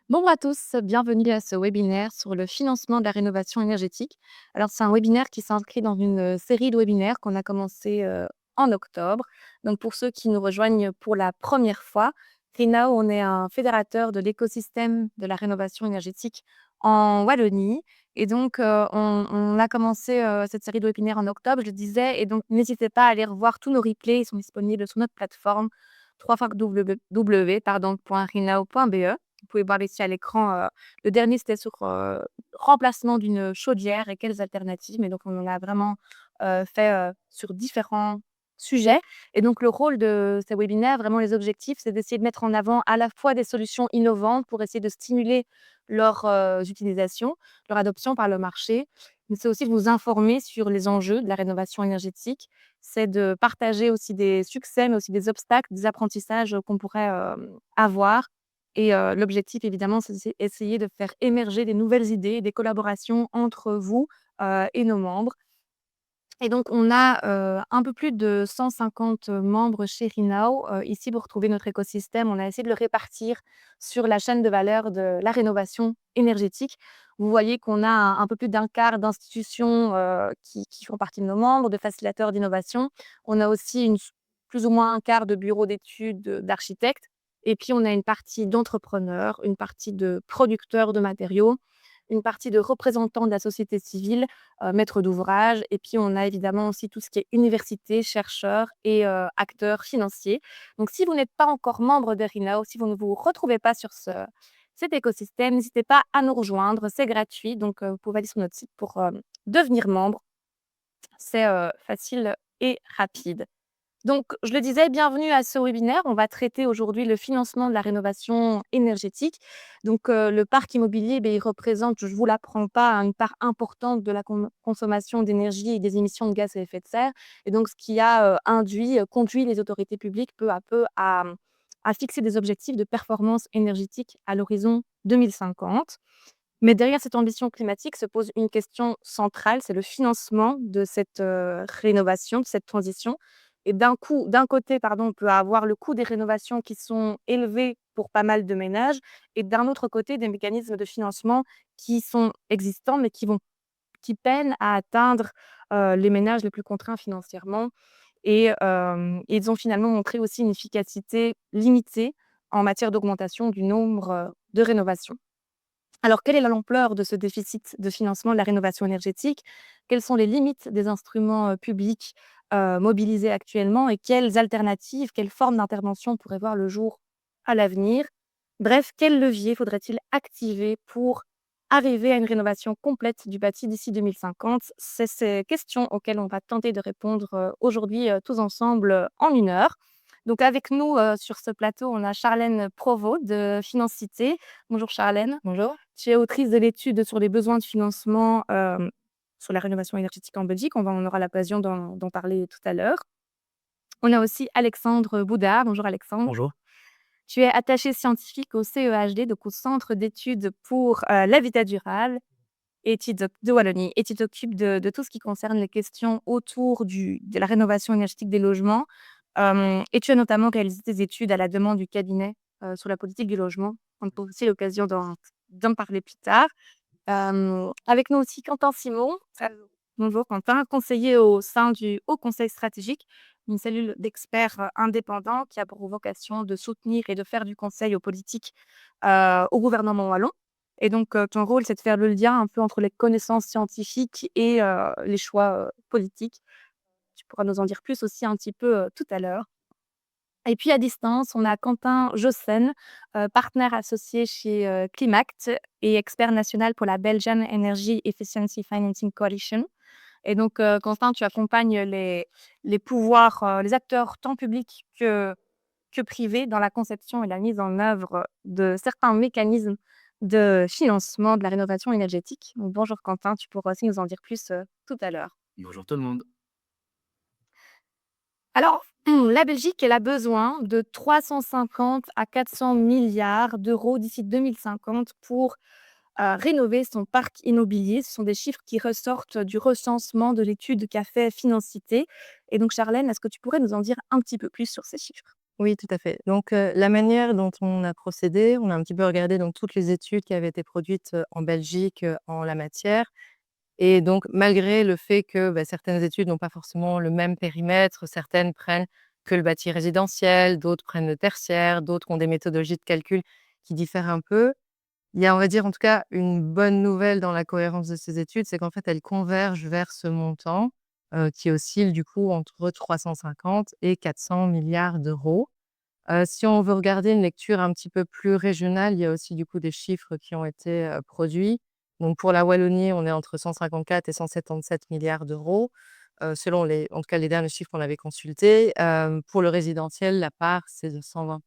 Bonjour à tous, bienvenue à ce webinaire sur le financement de la rénovation énergétique. Alors, c'est un webinaire qui s'inscrit dans une série de webinaires qu'on a commencé en octobre. Donc, pour ceux qui nous rejoignent pour la première fois, Rhinao, on est un fédérateur de l'écosystème de la rénovation énergétique en Wallonie. Et donc, on a commencé cette série de webinaires en octobre, je le disais. Et donc, n'hésitez pas à aller revoir tous nos replays, ils sont disponibles sur notre plateforme www.rhinao.be. Vous pouvez voir ici à l'écran, le dernier, c'était sur, remplacement d'une chaudière et quelles alternatives. Mais donc on en a vraiment, fait, sur différents sujets. Et donc le rôle de ces webinaires, vraiment les objectifs, c'est d'essayer de mettre en avant à la fois des solutions innovantes pour essayer de stimuler leur, utilisation, leur adoption par le marché. Mais c'est aussi de vous informer sur les enjeux de la rénovation énergétique. C'est de partager aussi des succès, mais aussi des obstacles, des apprentissages, qu'on pourrait, avoir. Et l'objectif évidemment, c'est essayer de faire émerger des nouvelles idées, des collaborations entre vous, et nos membres. Et donc on a, un peu plus de 150 membres chez Rhinao. Ici, pour trouver notre écosystème, on a essayé de le répartir sur la chaîne de valeur de la rénovation énergétique. Vous voyez qu'on a un peu plus d'un quart d'institutions, qui font partie de nos membres, de facilitateurs d'innovation. On a aussi plus ou moins un quart de bureaux d'études, d'architectes, et puis on a une partie d'entrepreneurs, une partie de producteurs de matériaux, une partie de représentants de la société civile, maîtres d'ouvrage, et puis on a évidemment aussi tout ce qui est université, chercheurs et acteurs financiers. Donc si vous n'êtes pas encore membre de Rinao, si vous ne vous retrouvez pas sur cet écosystème, n'hésitez pas à nous rejoindre, c'est gratuit. Donc vous pouvez aller sur notre site pour devenir membre. C'est facile et rapide. Donc, je le disais, bienvenue à ce webinaire. On va traiter aujourd'hui le financement de la rénovation énergétique. Donc, le parc immobilier, il représente, je ne vous l'apprends pas, une part importante de la consommation d'énergie et des émissions de gaz à effet de serre. Et donc, ce qui a conduit les autorités publiques peu à peu à fixer des objectifs de performance énergétique à l'horizon 2050. Mais derrière cette ambition climatique se pose une question centrale, c'est le financement de cette rénovation, de cette transition. Et d'un côté, pardon, on peut avoir le coût des rénovations qui sont élevés pour pas mal de ménages, et d'un autre côté, des mécanismes de financement qui sont existants, mais qui peinent à atteindre les ménages les plus contraints financièrement. Et ils ont finalement montré aussi une efficacité limitée en matière d'augmentation du nombre de rénovations. Alors, quelle est l'ampleur de ce déficit de financement de la rénovation énergétique? Quelles sont les limites des instruments publics mobilisés actuellement, et quelles alternatives, quelles formes d'intervention pourraient voir le jour à l'avenir? Bref, quel levier faudrait-il activer pour arriver à une rénovation complète du bâti d'ici 2050? C'est ces questions auxquelles on va tenter de répondre aujourd'hui tous ensemble en une heure. Donc avec nous sur ce plateau, on a Charlène Provost de Financité. Bonjour Charlène. Bonjour. Tu es autrice de l'étude sur les besoins de financement, sur la rénovation énergétique en Belgique. On aura l'occasion d'en parler tout à l'heure. On a aussi Alexandre Boudard. Bonjour Alexandre. Bonjour. Tu es attaché scientifique au CEHD, donc au Centre d'études pour, l'habitat durable, et de Wallonie, et tu t'occupes de tout ce qui concerne les questions autour de la rénovation énergétique des logements. Et tu as notamment réalisé tes études à la demande du cabinet, sur la politique du logement. On aura aussi l'occasion d'en parler plus tard. Avec nous aussi Quentin Simon. Bonjour Quentin, conseiller au sein du Haut Conseil stratégique, une cellule d'experts indépendants qui a pour vocation de soutenir et de faire du conseil aux politiques, au gouvernement wallon. Et donc, ton rôle, c'est de faire le lien un peu entre les connaissances scientifiques et les choix politiques. Tu pourras nous en dire plus aussi un petit peu tout à l'heure. Et puis à distance, on a Quentin Jossen, partenaire associé chez, Climact et expert national pour la Belgian Energy Efficiency Financing Coalition. Et donc, Quentin, tu accompagnes les pouvoirs, les acteurs tant publics que privés dans la conception et la mise en œuvre de certains mécanismes de financement de la rénovation énergétique. Donc bonjour Quentin, tu pourras aussi nous en dire plus, tout à l'heure. Bonjour tout le monde. Alors, la Belgique, elle a besoin de 350 à 400 milliards d'euros d'ici 2050 pour rénover son parc immobilier. Ce sont des chiffres qui ressortent du recensement de l'étude qu'a fait Financité. Et donc, Charlène, est-ce que tu pourrais nous en dire un petit peu plus sur ces chiffres? Oui, tout à fait. Donc, la manière dont on a procédé, on a un petit peu regardé donc toutes les études qui avaient été produites, en Belgique, en la matière et donc malgré le fait que, bah, certaines études n'ont pas forcément le même périmètre, certaines prennent que le bâti résidentiel, d'autres prennent le tertiaire, d'autres ont des méthodologies de calcul qui diffèrent un peu. Il y a, on va dire, en tout cas, une bonne nouvelle dans la cohérence de ces études, c'est qu'en fait, elles convergent vers ce montant, qui oscille du coup entre 350 et 400 milliards d'euros. Si on veut regarder une lecture un petit peu plus régionale, il y a aussi du coup des chiffres qui ont été, produits. Donc pour la Wallonie, on est entre 154 et 177 milliards d'euros, selon les en tout cas les derniers chiffres qu'on avait consultés. Pour le résidentiel, la part, c'est de 120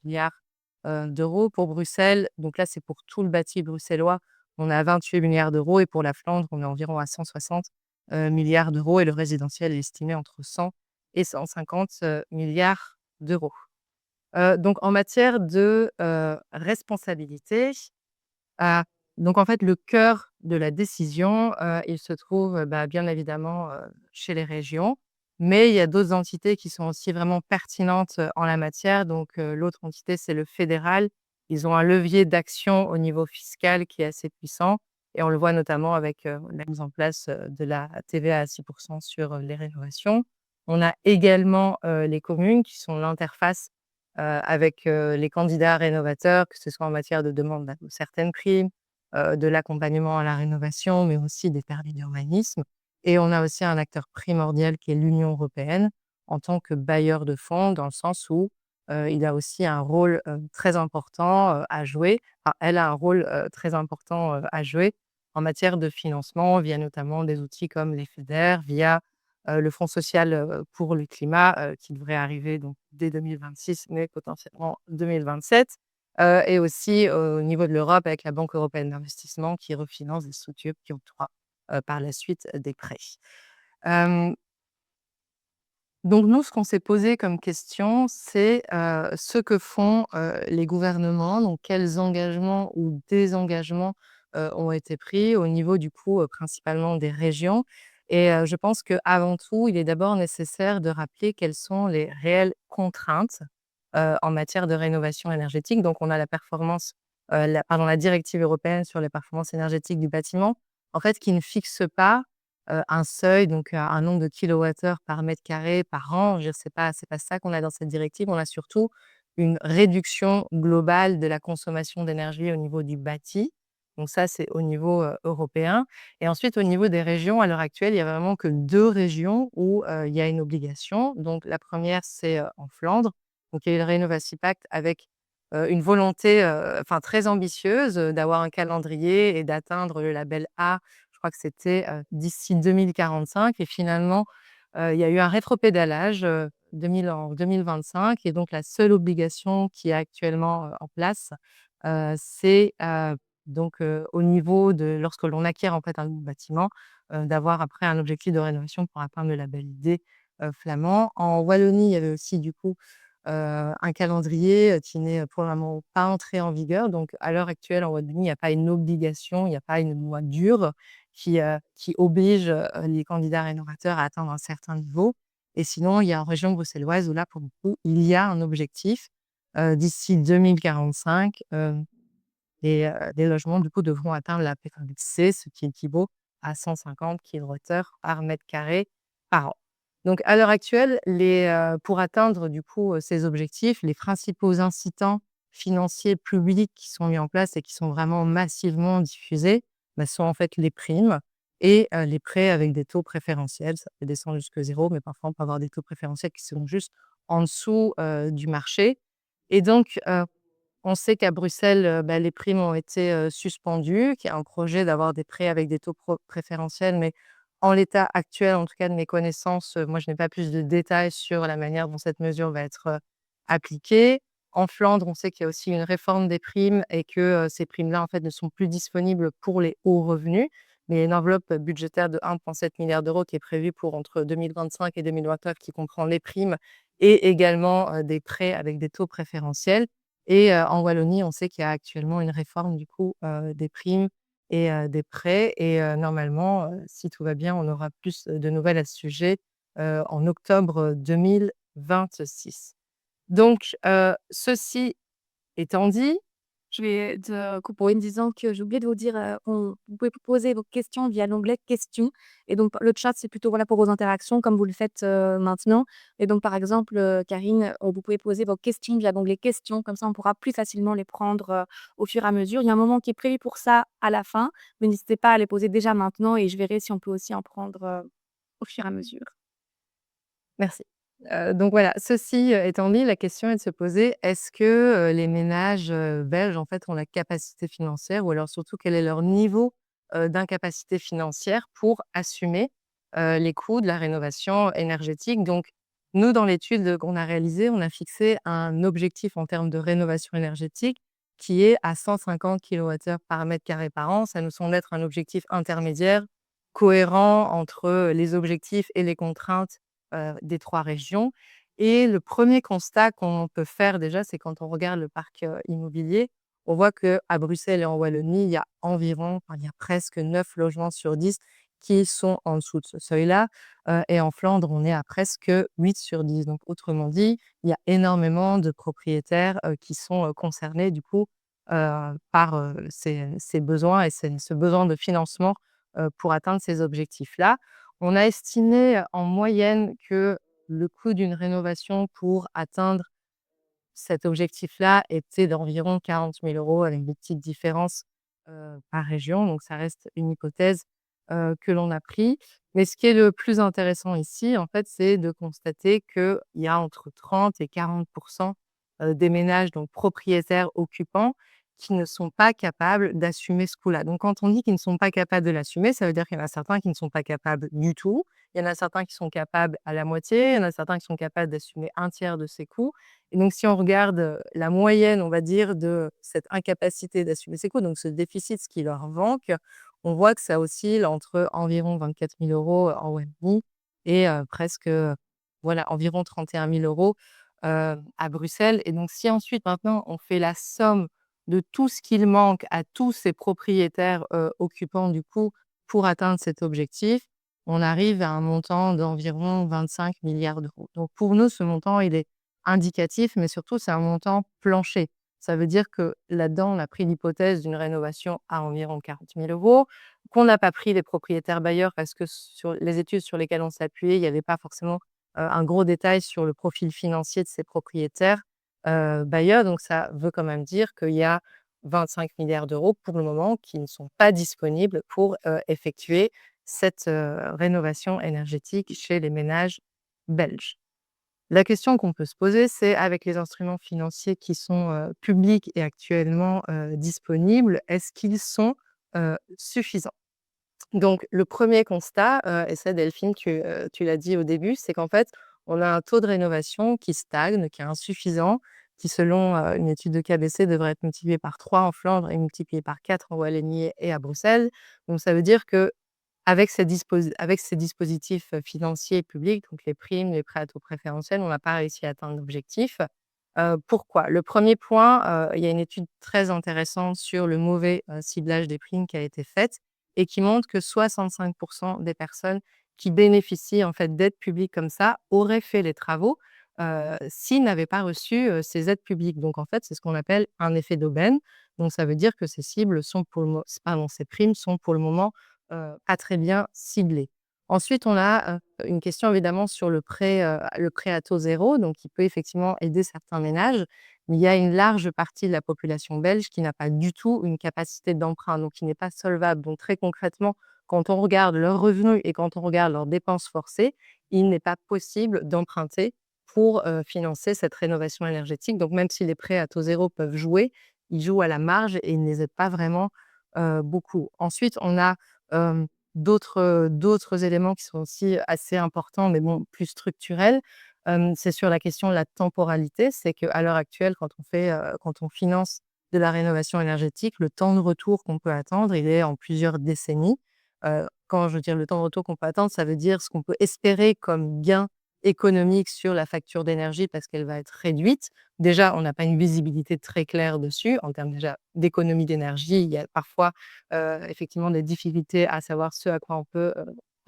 d'euros. Pour Bruxelles, donc là, c'est pour tout le bâti bruxellois, on est à 28 milliards d'euros et pour la Flandre, on est environ à 160, milliards d'euros et le résidentiel est estimé entre 100 et 150, milliards d'euros. Donc en matière de, responsabilité, heu, donc en fait, le cœur de la décision, il se trouve, bah, bien évidemment, chez les régions. Mais il y a d'autres entités qui sont aussi vraiment pertinentes, en la matière. Donc, l'autre entité, c'est le fédéral. Ils ont un levier d'action au niveau fiscal qui est assez puissant et on le voit notamment avec, la mise en place, de la TVA à 6 sur, les rénovations. On a également, les communes qui sont l'interface avec, les candidats rénovateurs, que ce soit en matière de demande de certaines primes, de l'accompagnement à la rénovation, mais aussi des permis d'urbanisme et on a aussi un acteur primordial qui est l'Union européenne en tant que bailleur de fonds, dans le sens où, il a aussi un rôle, très important, à jouer. Enfin, elle a un rôle, très important, à jouer en matière de financement via notamment des outils comme les FEDER, via le Fonds social, pour le climat, qui devrait arriver donc dès 2026, mais potentiellement 2027, et aussi au niveau de l'Europe avec la Banque européenne d'investissement qui refinance des structures qui octroient, par la suite des prêts. Hem, donc nous, ce qu'on s'est posé comme question, c'est, ce que font, les gouvernements, donc quels engagements ou désengagements, ont été pris au niveau du coup, principalement des régions et je pense qu'avant tout, il est d'abord nécessaire de rappeler quelles sont les réelles contraintes, en matière de rénovation énergétique. Donc on a la performance, la directive européenne sur les performances énergétiques du bâtiment, en fait, qui ne fixe pas un seuil, donc un nombre de kilowattheures par mètre carré par an. Je veux dire, c'est pas ça qu'on a dans cette directive. On a surtout une réduction globale de la consommation d'énergie au niveau du bâti. Donc ça, c'est au niveau, européen et ensuite au niveau des régions, à l'heure actuelle, il y a vraiment que 2 régions où, il y a une obligation. Donc la première, c'est, en Flandre. Donc il y a eu le Rénovation Pact avec, une volonté, enfin très ambitieuse, d'avoir un calendrier et d'atteindre le label A. Je crois que c'était, d'ici 2045 et finalement, il y a eu un rétropédalage, 2025 et donc la seule obligation qui est actuellement, en place, c'est, donc, au niveau de lorsque l'on acquiert en fait un nouveau bâtiment, d'avoir après un objectif de rénovation pour atteindre le label D, flamand. En Wallonie, il y avait aussi du coup, un calendrier, qui n'est, pour le moment pas entré en vigueur. Donc à l'heure actuelle, en Wallonie, il n'y a pas une obligation, il n'y a pas une loi dure qui oblige, les candidats rénovateurs à atteindre un certain niveau et sinon, il y a en région bruxelloise où là, pour le coup, il y a un objectif, d'ici 2045, les logements du coup devront atteindre la P-C, ce qui équivaut à 150 kWh par mètre carré par an. Donc à l'heure actuelle, pour atteindre du coup, ces objectifs, les principaux incitants financiers publics qui sont mis en place et qui sont vraiment massivement diffusés, bah, sont en fait les primes et les prêts avec des taux préférentiels. Ça peut descendre jusque 0, mais parfois on peut avoir des taux préférentiels qui sont juste en dessous, du marché et donc on sait qu'à Bruxelles, bah, les primes ont été, suspendues, qu'il y a un projet d'avoir des prêts avec des taux préférentiels, mais en l'état actuel, en tout cas de mes connaissances, moi je n'ai pas plus de détails sur la manière dont cette mesure va être, appliquée. En Flandre, on sait qu'il y a aussi une réforme des primes et que, ces primes-là, en fait, ne sont plus disponibles pour les hauts revenus, mais il y a une enveloppe budgétaire de 1,7 milliard d'euros qui est prévue pour entre 2025 et 2029 qui comprend les primes et également, des prêts avec des taux préférentiels. Et en Wallonie, on sait qu'il y a actuellement une réforme du coup, des primes et des prêts et normalement, si tout va bien, on aura plus de nouvelles à ce sujet, en octobre, 2026. Donc, ceci étant dit, Je vais te couper en disant que j'ai oublié de vous dire, vous pouvez poser vos questions via l'onglet «Questions» et donc le chat, c'est plutôt, voilà, pour vos interactions comme vous le faites, maintenant et donc par exemple, Karine, vous pouvez poser vos questions via l'onglet «Questions», comme ça on pourra plus facilement les prendre, au fur et à mesure. Il y a un moment qui est prévu pour ça à la fin, mais n'hésitez pas à les poser déjà maintenant et je verrai si on peut aussi en prendre, au fur et à mesure. merci. Donc voilà, ceci, étant dit, la question est de se poser: est-ce que, les ménages, belges, en fait, ont la capacité financière ou alors surtout quel est leur niveau, d'incapacité financière pour assumer, les coûts de la rénovation énergétique? Donc nous, dans l'étude, qu'on a réalisée, on a fixé un objectif en termes de rénovation énergétique qui est à 150 kWh par mètre carré par an. Ça nous semble être un objectif intermédiaire, cohérent entre, les objectifs et les contraintes des 3 régions et le premier constat qu'on peut faire déjà, c'est quand on regarde le parc, immobilier, on voit qu'à Bruxelles et en Wallonie, il y a environ, enfin, il y a presque 9 logements sur 10 qui sont en dessous de ce seuil-là, et en Flandre, on est à presque 8 sur 10. Donc autrement dit, il y a énormément de propriétaires, qui sont, concernés du coup, par, ces besoins et ce besoin de financement, pour atteindre ces objectifs-là. On a estimé, en moyenne que le coût d'une rénovation pour atteindre cet objectif-là était d'environ 40 000 € avec des petites différences, par région. Donc ça reste une hypothèse, que l'on a pris. Mais ce qui est le plus intéressant ici, en fait, c'est de constater qu'il y a entre 30 et 40 des ménages, donc propriétaires occupants, qui ne sont pas capables d'assumer ce coût-là. Donc quand on dit qu'ils ne sont pas capables de l'assumer, ça veut dire qu'il y en a certains qui ne sont pas capables du tout. Il y en a certains qui sont capables à la moitié, il y en a certains qui sont capables d'assumer un tiers de ces coûts et donc si on regarde, la moyenne, on va dire, de cette incapacité d'assumer ses coûts, donc ce déficit, ce qui leur manque, on voit que ça oscille entre environ 24 000 € en Wallonie et presque, voilà, environ 31 000 €, à Bruxelles et donc si ensuite maintenant on fait la somme de tout ce qu'il manque à tous ces propriétaires, occupants du coup pour atteindre cet objectif, on arrive à un montant d'environ 25 milliards d'euros. Donc pour nous, ce montant, il est indicatif, mais surtout, c'est un montant plancher. Ça veut dire que là-dedans, on a pris l'hypothèse d'une rénovation à environ 40 000 €, qu'on n'a pas pris les propriétaires bailleurs parce que sur les études sur lesquelles on s'est appuyé, il n'y avait pas forcément, un gros détail sur le profil financier de ces propriétaires, bailleurs. Donc ça veut quand même dire qu'il y a 25 milliards d'euros pour le moment qui ne sont pas disponibles pour, effectuer cette, rénovation énergétique chez les ménages belges. La question qu'on peut se poser, c'est avec les instruments financiers qui sont, publics et actuellement, disponibles, est-ce qu'ils sont, suffisants? Donc le premier constat, et ça Delphine tu l'as dit au début, c'est qu'en fait, on a un taux de rénovation qui stagne, qui est insuffisant, qui selon, une étude de KBC devrait être multiplié par 3 en Flandre et multiplié par 4 en Wallonie et à Bruxelles. Donc ça veut dire que avec ces dispositifs, financiers publics, donc les primes, les prêts à taux préférentiels, on n'a pas réussi à atteindre l'objectif. Pourquoi? Le premier point, il y a une étude très intéressante sur le mauvais, ciblage des primes qui a été faite et qui montre que 65 des personnes qui bénéficient en fait d'aides publiques comme ça auraient fait les travaux, s'ils n'avaient pas reçu, ces aides publiques. Donc en fait, c'est ce qu'on appelle un effet d'aubaine. Donc ça veut dire que ces cibles sont pour le mo pardon, ces primes sont pour le moment pas très bien ciblé. Ensuite, on a, une question évidemment sur le prêt à taux zéro, donc qui peut effectivement aider certains ménages. Mais il y a une large partie de la population belge qui n'a pas du tout une capacité d'emprunt, donc qui n'est pas solvable. Donc très concrètement, quand on regarde leurs revenus et quand on regarde leurs dépenses forcées, il n'est pas possible d'emprunter pour, financer cette rénovation énergétique. Donc même si les prêts à taux zéro peuvent jouer, ils jouent à la marge et ils ne les aident pas vraiment, beaucoup. Ensuite, on a d'autres éléments qui sont aussi assez importants, mais bon, plus structurels. C'est sur la question de la temporalité. C'est qu'à l'heure actuelle, quand on finance de la rénovation énergétique, le temps de retour qu'on peut attendre, il est en plusieurs décennies. Quand je veux dire le temps de retour qu'on peut attendre, ça veut dire ce qu'on peut espérer comme gain économique sur la facture d'énergie parce qu'elle va être réduite. Déjà, on n'a pas une visibilité très claire dessus en termes déjà d'économie d'énergie. Il y a parfois effectivement des difficultés à savoir ce à quoi on peut,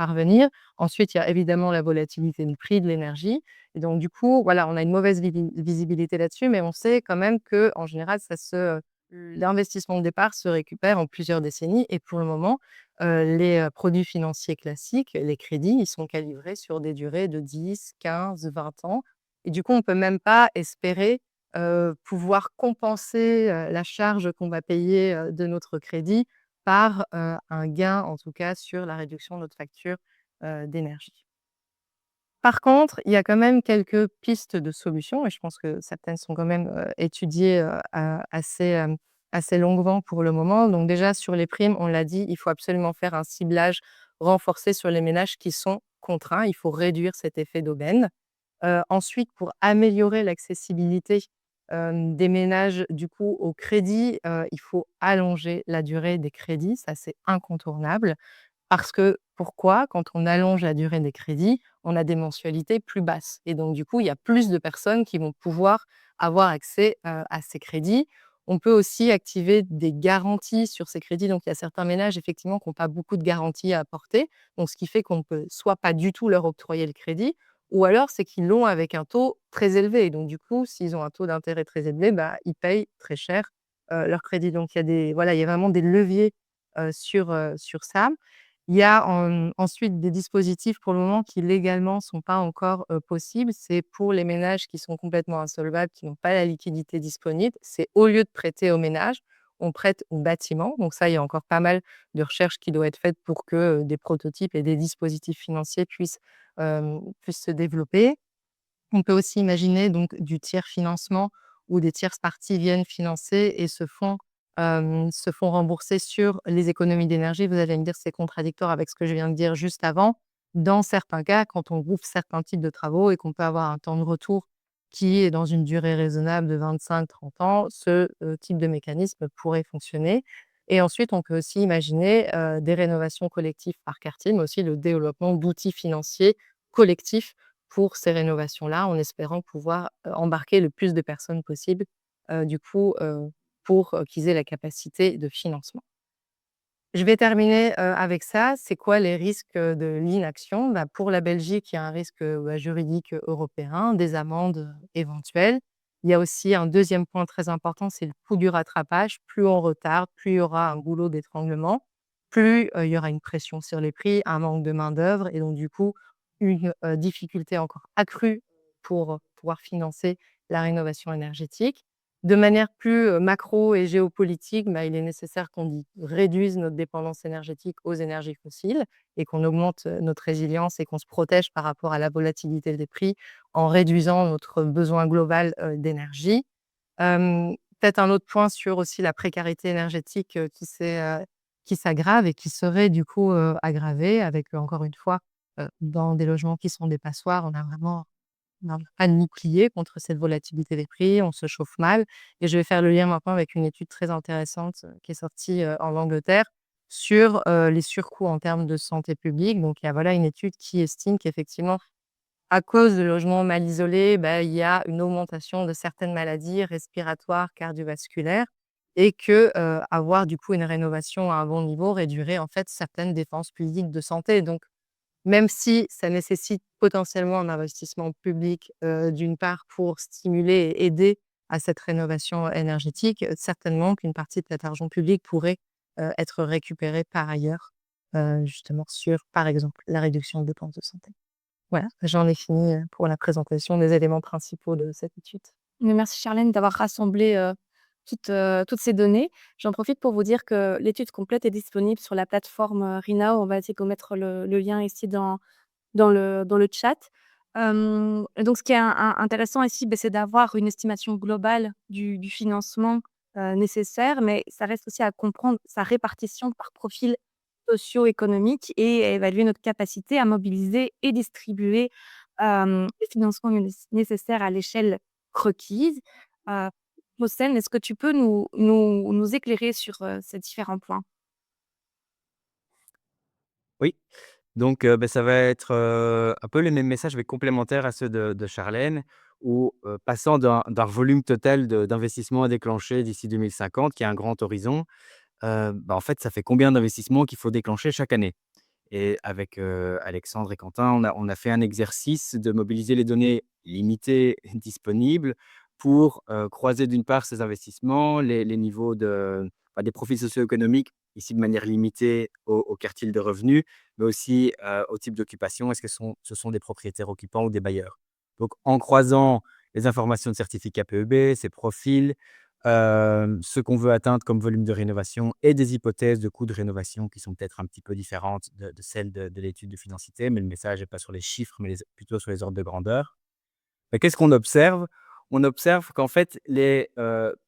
parvenir. Ensuite, il y a évidemment la volatilité du prix de l'énergie et donc du coup, voilà, on a une mauvaise visibilité là-dessus, mais on sait quand même que en général, l'investissement de départ se récupère en plusieurs décennies et pour le moment, les, produits financiers classiques, les crédits, ils sont calibrés sur des durées de 10, 15, 20 ans et du coup, on peut même pas espérer, pouvoir compenser, la charge qu'on va payer, de notre crédit par, un gain, en tout cas, sur la réduction de notre facture, d'énergie. Par contre, il y a quand même quelques pistes de solutions et je pense que certaines sont quand même, étudiées, assez longuement pour le moment. Donc déjà sur les primes, on l'a dit, il faut absolument faire un ciblage renforcé sur les ménages qui sont contraints. Il faut réduire cet effet d'aubaine. Ensuite, pour améliorer l'accessibilité, des ménages, du coup, au crédit, il faut allonger la durée des crédits, ça c'est incontournable. Parce que pourquoi? Quand on allonge la durée des crédits, on a des mensualités plus basses et donc du coup, il y a plus de personnes qui vont pouvoir avoir accès, à ces crédits. On peut aussi activer des garanties sur ces crédits, donc il y a certains ménages effectivement qui ont pas beaucoup de garanties à apporter, donc ce qui fait qu'on ne peut soit pas du tout leur octroyer le crédit ou alors c'est qu'ils l'ont avec un taux très élevé et donc du coup, s'ils ont un taux d'intérêt très élevé, bah, ils payent très cher, leur crédit. Donc il y a il y a vraiment des leviers, sur ça. Il y a ensuite des dispositifs pour le moment qui légalement sont pas encore, possibles. C'est pour les ménages qui sont complètement insolvables, qui n'ont pas la liquidité disponible. C'est au lieu de prêter aux ménages, on prête aux bâtiments. Donc ça, il y a encore pas mal de recherches qui doivent être faites pour que, des prototypes et des dispositifs financiers puissent se développer. On peut aussi imaginer donc du tiers financement où des tierces parties viennent financer et se font rembourser sur les économies d'énergie. Vous allez me dire: «C'est contradictoire avec ce que je viens de dire juste avant». Dans certains cas, quand on groupe certains types de travaux et qu'on peut avoir un temps de retour qui est dans une durée raisonnable de 25, 30 ans, type de mécanisme pourrait fonctionner et ensuite on peut aussi imaginer, des rénovations collectives par quartier, mais aussi le développement d'outils financiers collectifs pour ces rénovations-là, en espérant pouvoir, embarquer le plus de personnes possible, du coup, pour, qu'ils aient la capacité de financement. Je vais terminer, avec ça. C'est quoi les risques, de l'inaction? Bah, pour la Belgique, il y a un risque, juridique, européen, des amendes, éventuelles. Il y a aussi un deuxième point très important, c'est le coût du rattrapage. Plus on retarde, plus il y aura un goulot d'étranglement, plus, il y aura une pression sur les prix, un manque de main-d'œuvre et donc du coup, une, difficulté encore accrue pour, pouvoir financer la rénovation énergétique. De manière plus, macro et géopolitique, bah, il est nécessaire qu'on réduise notre dépendance énergétique aux énergies fossiles et qu'on augmente, notre résilience et qu'on se protège par rapport à la volatilité des prix en réduisant notre besoin global, d'énergie. Peut-être un autre point sur aussi la précarité énergétique, qui s'aggrave et qui serait du coup, aggravée avec, encore une fois, dans des logements qui sont des passoires, on n'a pas de bouclier contre cette volatilité des prix, on se chauffe mal et je vais faire le lien maintenant avec une étude très intéressante, qui est sortie, en Angleterre sur, les surcoûts en termes de santé publique. Donc il y a voilà une étude qui estime qu'effectivement, à cause de logements mal isolés, bah, il y a une augmentation de certaines maladies respiratoires, cardiovasculaires et que, avoir du coup une rénovation à un bon niveau réduirait en fait certaines dépenses publiques de santé. Donc même si ça nécessite potentiellement un investissement public, d'une part pour stimuler et aider à cette rénovation énergétique, certainement qu'une partie de cet argent public pourrait, être récupérée par ailleurs, justement sur, par exemple, la réduction de dépenses de santé. Voilà, j'en ai fini, pour la présentation des éléments principaux de cette étude. Mais merci Charlène d'avoir rassemblé, toutes ces données. J'en profite pour vous dire que l'étude complète est disponible sur la plateforme, Rina. On va essayer de mettre le lien ici dans le chat. Et donc ce qui est intéressant ici, beh, c'est d'avoir une estimation globale du financement, nécessaire, mais ça reste aussi à comprendre sa répartition par profil socio-économique et à évaluer notre capacité à mobiliser et distribuer, le financement nécessaire à l'échelle requise. Heu, Mohsen, est-ce que tu peux nous éclairer sur, ces différents points? Oui, donc ça va être, un peu les mêmes messages mais complémentaires à ceux de Charlène où, passant d'un volume total d'investissement à déclencher d'ici 2050, qui est un grand horizon, en fait, ça fait combien d'investissements qu'il faut déclencher chaque année? Et avec, Alexandre et Quentin, on a fait un exercice de mobiliser les données limitées disponibles pour, croiser d'une part ces investissements, les niveaux des profils socio-économiques, ici de manière limitée au quartile de revenus, mais aussi, au type d'occupation. Est-ce que ce sont des propriétaires occupants ou des bailleurs? Donc en croisant les informations de certificats PEB, ces profils, ce qu'on veut atteindre comme volume de rénovation et des hypothèses de coûts de rénovation qui sont peut-être un petit peu différentes de celles de l'étude de financité, mais le message n'est pas sur les chiffres, mais plutôt sur les ordres de grandeur. Bah, qu'est-ce qu'on observe? On observe qu'en fait, les,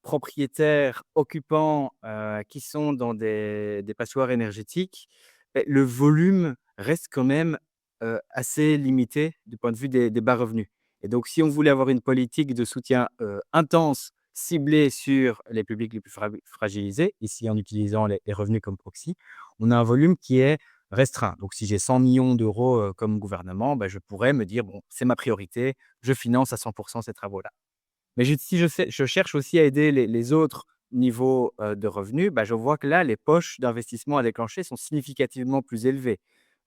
propriétaires occupants, qui sont dans des passoires énergétiques, le volume reste quand même, assez limité du point de vue des bas revenus. Et donc si on voulait avoir une politique de soutien, intense, ciblée sur les publics les plus fragilisés, ici en utilisant les revenus comme proxy, on a un volume qui est restreint. Donc si j'ai 100 millions d'euros comme gouvernement, bah, je pourrais me dire: «Bon, c'est ma priorité, je finance à 100 ces travaux-là». Mais si je cherche aussi à aider les autres niveaux, de revenus, bah, je vois que là, les poches d'investissement à déclencher sont significativement plus élevées.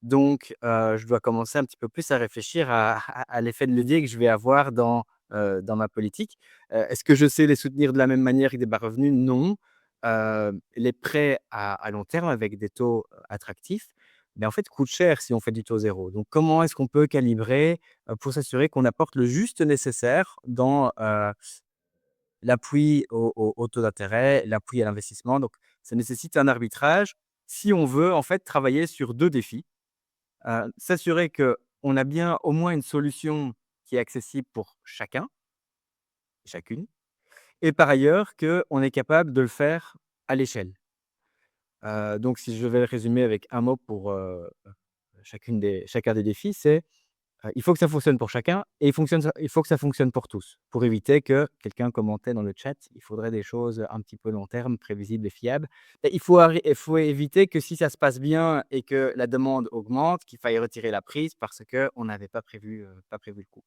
Donc, je dois commencer un petit peu plus à réfléchir à l'effet de levier que je vais avoir dans ma politique. Est-ce que je sais les soutenir de la même manière que des bas revenus? Non. Les prêts à long terme avec des taux, attractifs, mais en fait, coûtent cher si on fait du taux zéro. Donc comment est-ce qu'on peut calibrer pour s'assurer qu'on apporte le juste nécessaire dans, l'appui au taux d'intérêt, l'appui à l'investissement. Donc ça nécessite un arbitrage si on veut en fait travailler sur 2 défis. S'assurer qu'on a bien au moins une solution qui est accessible pour chacun et chacune et par ailleurs qu'on est capable de le faire à l'échelle. Donc si je vais le résumer avec un mot pour, chacun des défis, c'est il faut que ça fonctionne pour chacun et il faut que ça fonctionne pour tous. Pour éviter que quelqu'un commentait dans le chat, il faudrait des choses un petit peu long terme, prévisibles et fiables. Et il faut éviter que si ça se passe bien et que la demande augmente, qu'il faille retirer la prise parce qu'on n'avait pas prévu le coup.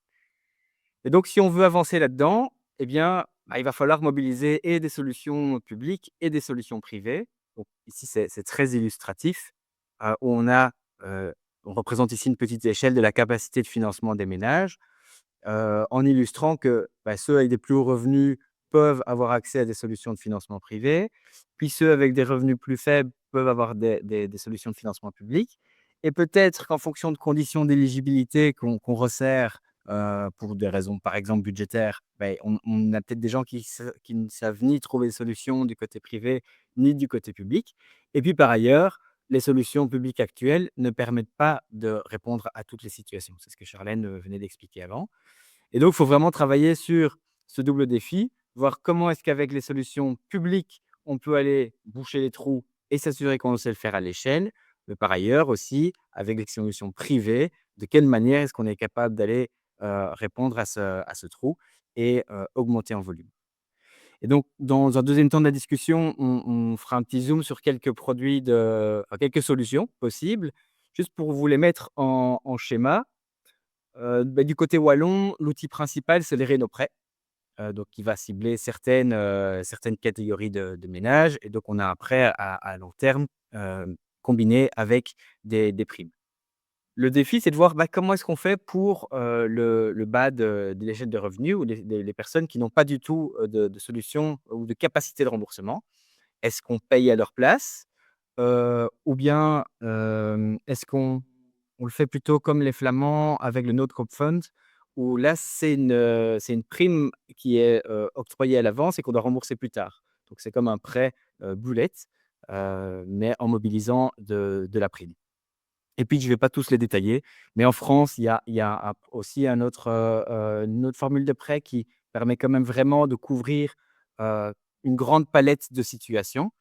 Et donc si on veut avancer là-dedans, eh bien, bah, il va falloir mobiliser et des solutions publiques et des solutions privées. Donc ici, c'est très illustratif, où on représente ici une petite échelle de la capacité de financement des ménages, en illustrant que, bah, ceux avec des plus hauts revenus peuvent avoir accès à des solutions de financement privé, puis ceux avec des revenus plus faibles peuvent avoir des solutions de financement public et peut-être qu'en fonction de conditions d'éligibilité qu'on resserre, pour des raisons, par exemple, budgétaires, beh, on a peut-être des gens qui ne savent ni trouver de solutions du côté privé, ni du côté public et puis, par ailleurs, les solutions publiques actuelles ne permettent pas de répondre à toutes les situations. C'est ce que Charlène, venait d'expliquer avant. Et donc, il faut vraiment travailler sur ce double défi, voir comment est-ce qu'avec les solutions publiques, on peut aller boucher les trous et s'assurer qu'on sait le faire à l'échelle. Mais par ailleurs aussi, avec les solutions privées, de quelle manière est-ce qu'on est capable d'aller répondre à ce trou et augmenter en volume. Et donc, dans un deuxième temps de la discussion, on fera un petit zoom sur quelques quelques solutions possibles, juste pour vous les mettre en schéma. Bah, du côté wallon, l'outil principal, c'est les Rénoprêts, donc qui va cibler certaines catégories de ménages et donc on a un prêt à long terme, combiné avec des primes. Le défi, c'est de voir, bah, comment est-ce qu'on fait pour, le bas de l'échelle de revenus ou les personnes qui n'ont pas du tout, de solution ou de capacité de remboursement. Est-ce qu'on paye à leur place? Ou bien, est-ce qu'on le fait plutôt comme les Flamands avec le No-Coop Fund, où là, c'est une prime qui est, octroyée à l'avance et qu'on doit rembourser plus tard. Donc c'est comme un prêt, bullet, mais en mobilisant de la prime. Et puis je ne vais pas tous les détailler, mais en France, il y a aussi une autre formule de prêt qui permet quand même vraiment de couvrir, une grande palette de situations.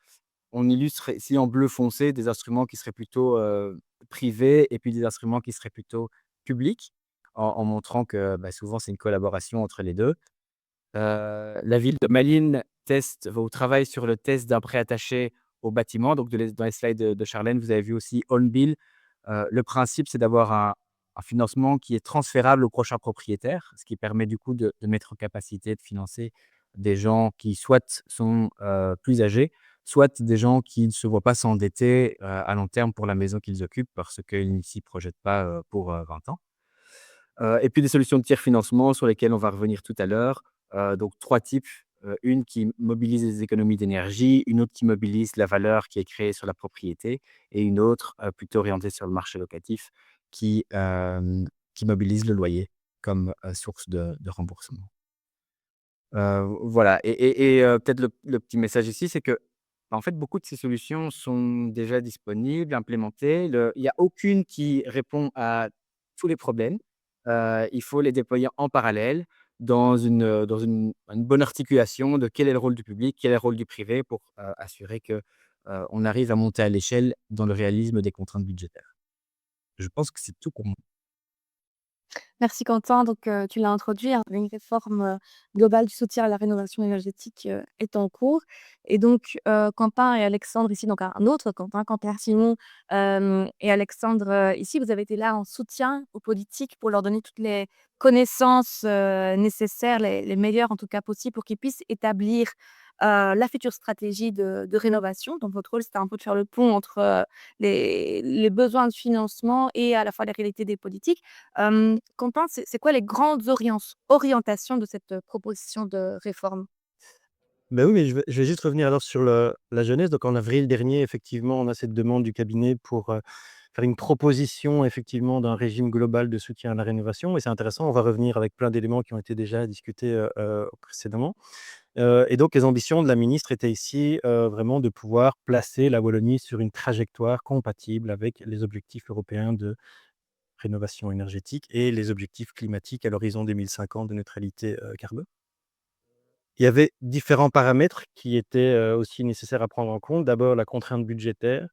On illustre ici en bleu foncé des instruments qui seraient plutôt, privés et puis des instruments qui seraient plutôt publics, en montrant que, bah, souvent c'est une collaboration entre les 2. La ville de Malines teste ou travaille sur le test d'un prêt attaché au bâtiment. Donc dans les slides de Charlène, vous avez vu aussi Onbill. Le principe, c'est d'avoir un financement qui est transférable au prochain propriétaire, ce qui permet du coup de mettre en capacité de financer des gens qui soit sont, plus âgés, soit des gens qui ne se voient pas s'endetter, à long terme pour la maison qu'ils occupent parce qu'ils ne s'y projettent pas, pour, 20 ans. Et puis des solutions de tiers financement sur lesquelles on va revenir tout à l'heure. Donc 3 types, une qui mobilise les économies d'énergie, une autre qui mobilise la valeur qui est créée sur la propriété et une autre, plutôt orientée sur le marché locatif qui mobilise le loyer comme, source de remboursement. Voilà peut-être le petit message ici, c'est que, bah, en fait, beaucoup de ces solutions sont déjà disponibles, implémentées. Il y a aucune qui répond à tous les problèmes. Il faut les déployer en parallèle dans une bonne articulation de quel est le rôle du public, quel est le rôle du privé pour, assurer que, on arrive à monter à l'échelle dans le réalisme des contraintes budgétaires. Je pense que c'est tout pour moi. Merci Quentin. Donc, tu l'as introduit, hein, une réforme, globale du soutien à la rénovation énergétique, est en cours et donc, Quentin et Alexandre ici, donc un autre Quentin, Quentin Simon, et Alexandre, ici, vous avez été là en soutien aux politiques pour leur donner toutes les connaissances, nécessaires, les meilleures en tout cas possibles pour qu'ils puissent établir, la future stratégie de rénovation. Donc votre rôle, c'était un peu de faire le pont entre, les besoins de financement et à la fois les réalités des politiques. Quentin, c'est quoi les grandes orientations de cette, proposition de réforme? Bah, oui, mais je vais juste revenir alors sur la jeunesse. Donc en avril dernier, effectivement, on a cette demande du cabinet pour, faire une proposition effectivement d'un régime global de soutien à la rénovation et c'est intéressant, on va revenir avec plein d'éléments qui ont été déjà discutés, précédemment. Et donc les ambitions de la ministre étaient ici, vraiment de pouvoir placer la Wallonie sur une trajectoire compatible avec les objectifs européens de rénovation énergétique et les objectifs climatiques à l'horizon 2050 de neutralité, carbone. Il y avait différents paramètres qui étaient, aussi nécessaires à prendre en compte. D'abord, la contrainte budgétaire.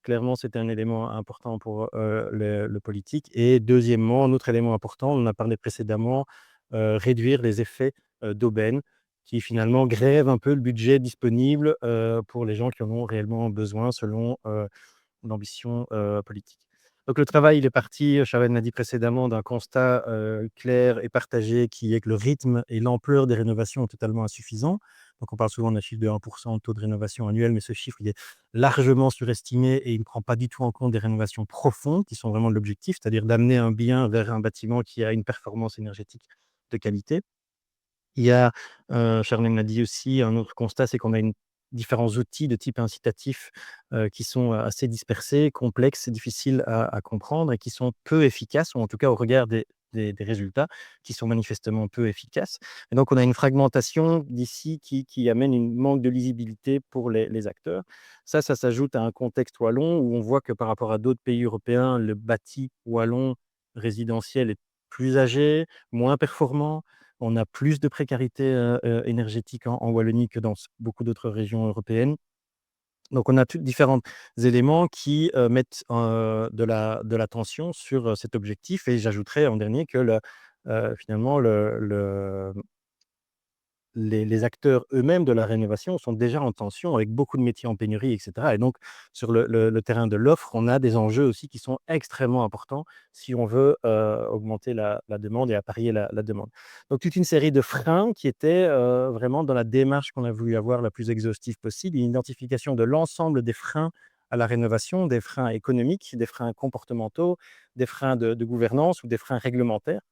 Clairement, c'était un élément important pour, le politique et deuxièmement, un autre élément important, on en a parlé précédemment, réduire les effets, d'aubaine qui finalement grèvent un peu le budget disponible, pour les gens qui en ont réellement besoin selon, l'ambition, politique. Donc le travail, il est parti, Sharon l'a dit précédemment, d'un constat, clair et partagé qui est que le rythme et l'ampleur des rénovations est totalement insuffisant. Donc on parle souvent d'un chiffre de 1 de taux de rénovation annuel, mais ce chiffre, il est largement surestimé et il ne prend pas du tout en compte des rénovations profondes qui sont vraiment l'objectif, c'est-à-dire d'amener un bien vers un bâtiment qui a une performance énergétique de qualité. Il y a, Charlène l'a dit aussi, un autre constat, c'est qu'on a différents outils de type incitatif, qui sont, assez dispersés, complexes et difficiles à comprendre et qui sont peu efficaces ou en tout cas au regard des résultats qui sont manifestement peu efficaces et donc on a une fragmentation d'ici qui amène une manque de lisibilité pour les acteurs. Ça s'ajoute à un contexte wallon où on voit que par rapport à d'autres pays européens, le bâti wallon résidentiel est plus âgé, moins performant. On a plus de précarité, énergétique en Wallonie que dans beaucoup d'autres régions européennes. Donc on a tous différents éléments qui, mettent, de la tension sur, cet objectif et j'ajouterais en dernier que finalement les acteurs eux-mêmes de la rénovation sont déjà en tension avec beaucoup de métiers en pénurie et cetera et donc sur le terrain de l'offre, on a des enjeux aussi qui sont extrêmement importants si on veut, augmenter la demande et apparier la demande. Donc toute une série de freins qui étaient, vraiment dans la démarche qu'on a voulu avoir la plus exhaustive possible, une identification de l'ensemble des freins à la rénovation, des freins économiques, des freins comportementaux, des freins de gouvernance ou des freins réglementaires.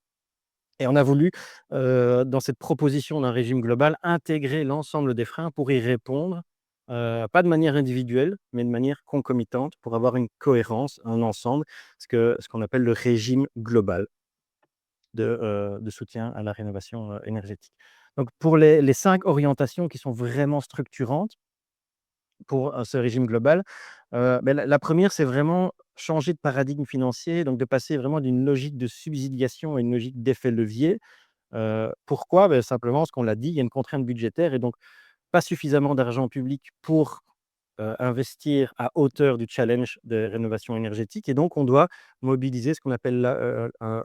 Et on a voulu, dans cette proposition d'un régime global, intégrer l'ensemble des freins pour y répondre, pas de manière individuelle, mais de manière concomitante pour avoir une cohérence, un ensemble, ce qu'on appelle le régime global de soutien à la rénovation, énergétique. Donc pour les 5 orientations qui sont vraiment structurantes pour, ce régime global, la 1re, c'est vraiment changer de paradigme financier, donc de passer vraiment d'une logique de subsidiation à une logique d'effet levier. Pourquoi? Simplement parce qu'on l'a dit, il y a une contrainte budgétaire et donc pas suffisamment d'argent public pour, investir à hauteur du challenge de rénovation énergétique et donc on doit mobiliser ce qu'on appelle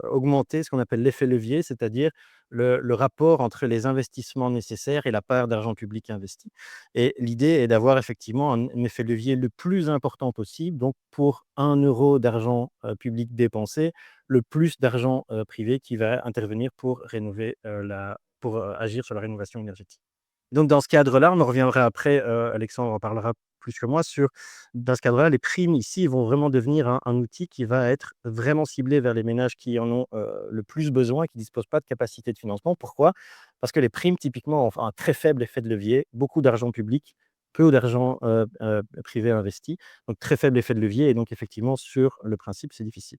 augmenter ce qu'on appelle l'effet levier, c'est-à-dire le rapport entre les investissements nécessaires et la part d'argent public investi et l'idée est d'avoir effectivement un effet levier le plus important possible, donc pour 1 € d'argent, public dépensé, le plus d'argent, privé qui va intervenir pour rénover, pour, agir sur la rénovation énergétique. Donc dans ce cadre-là, on en reviendra après, Alexandre en parlera plus que moi sur dans ce cadre-là, les primes ici vont vraiment devenir un outil qui va être vraiment ciblé vers les ménages qui en ont, le plus besoin, qui ne disposent pas de capacité de financement. Pourquoi? Parce que les primes typiquement ont un très faible effet de levier, beaucoup d'argent public, peu d'argent, privé investi, donc très faible effet de levier et donc effectivement sur le principe, c'est difficile.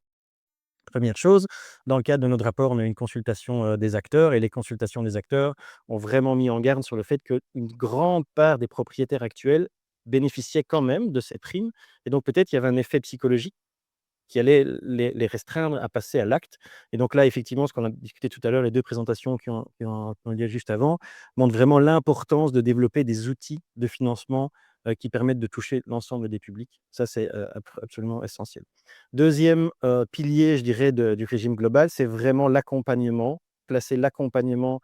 Première chose, dans le cadre de notre rapport, on a eu une consultation, des acteurs et les consultations des acteurs ont vraiment mis en garde sur le fait qu'une grande part des propriétaires actuels bénéficiaient quand même de ces primes et donc peut-être il y avait un effet psychologique qui allait les restreindre à passer à l'acte et donc là, effectivement, ce qu'on a discuté tout à l'heure, les 2 présentations qui ont eu lieu juste avant, montrent vraiment l'importance de développer des outils de financement, qui permettent de toucher l'ensemble des publics. Ça, c'est, absolument essentiel. Deuxième pilier, je dirais, du régime global, c'est vraiment l'accompagnement, placer l'accompagnement,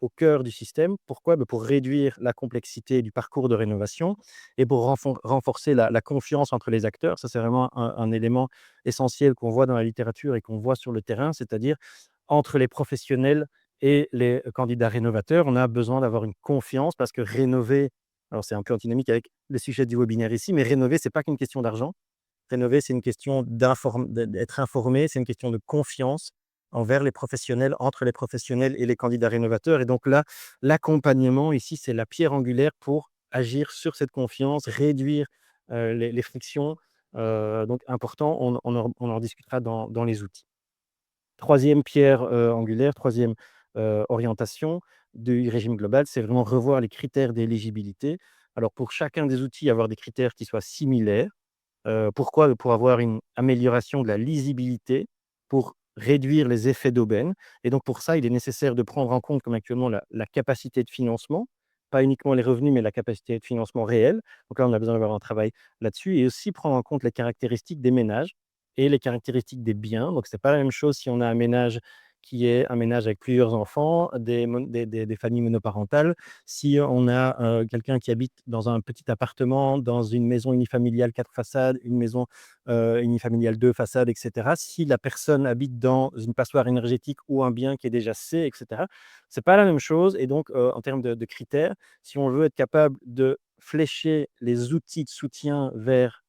au cœur du système. Pourquoi? Pour réduire la complexité du parcours de rénovation et pour renforcer la confiance entre les acteurs. Ça, c'est vraiment un élément essentiel qu'on voit dans la littérature et qu'on voit sur le terrain, c'est-à-dire entre les professionnels et les candidats rénovateurs, on a besoin d'avoir une confiance parce que rénover, alors c'est un peu antinomique avec le sujet du webinaire ici, mais rénover, c'est pas qu'une question d'argent. Rénover, c'est une question d'être informé, c'est une question de confiance envers les professionnels, entre les professionnels et les candidats rénovateurs. Et donc là, l'accompagnement ici, c'est la pierre angulaire pour agir sur cette confiance, réduire les frictions. Donc important, on en discutera dans les outils. Troisième pierre angulaire, troisième orientation du régime global, c'est vraiment revoir les critères d'éligibilité. Alors pour chacun des outils, avoir des critères qui soient similaires. Pourquoi? Pour avoir une amélioration de la lisibilité, pour réduire les effets d'aubaine et donc pour ça, il est nécessaire de prendre en compte, comme actuellement, la capacité de financement, pas uniquement les revenus, mais la capacité de financement réelle. Donc là, on a besoin d'avoir un travail là-dessus et aussi prendre en compte les caractéristiques des ménages et les caractéristiques des biens. Donc c'est pas la même chose si on a un ménage qui est un ménage avec plusieurs enfants, des familles monoparentales, si on a, quelqu'un qui habite dans un petit appartement, dans une maison unifamiliale 4 façades, une maison, unifamiliale 2 façades et cetera. Si la personne habite dans une passoire énergétique ou un bien qui est déjà C et cetera, c'est pas la même chose et donc, en termes de critères, si on veut être capable de flécher les outils de soutien vers,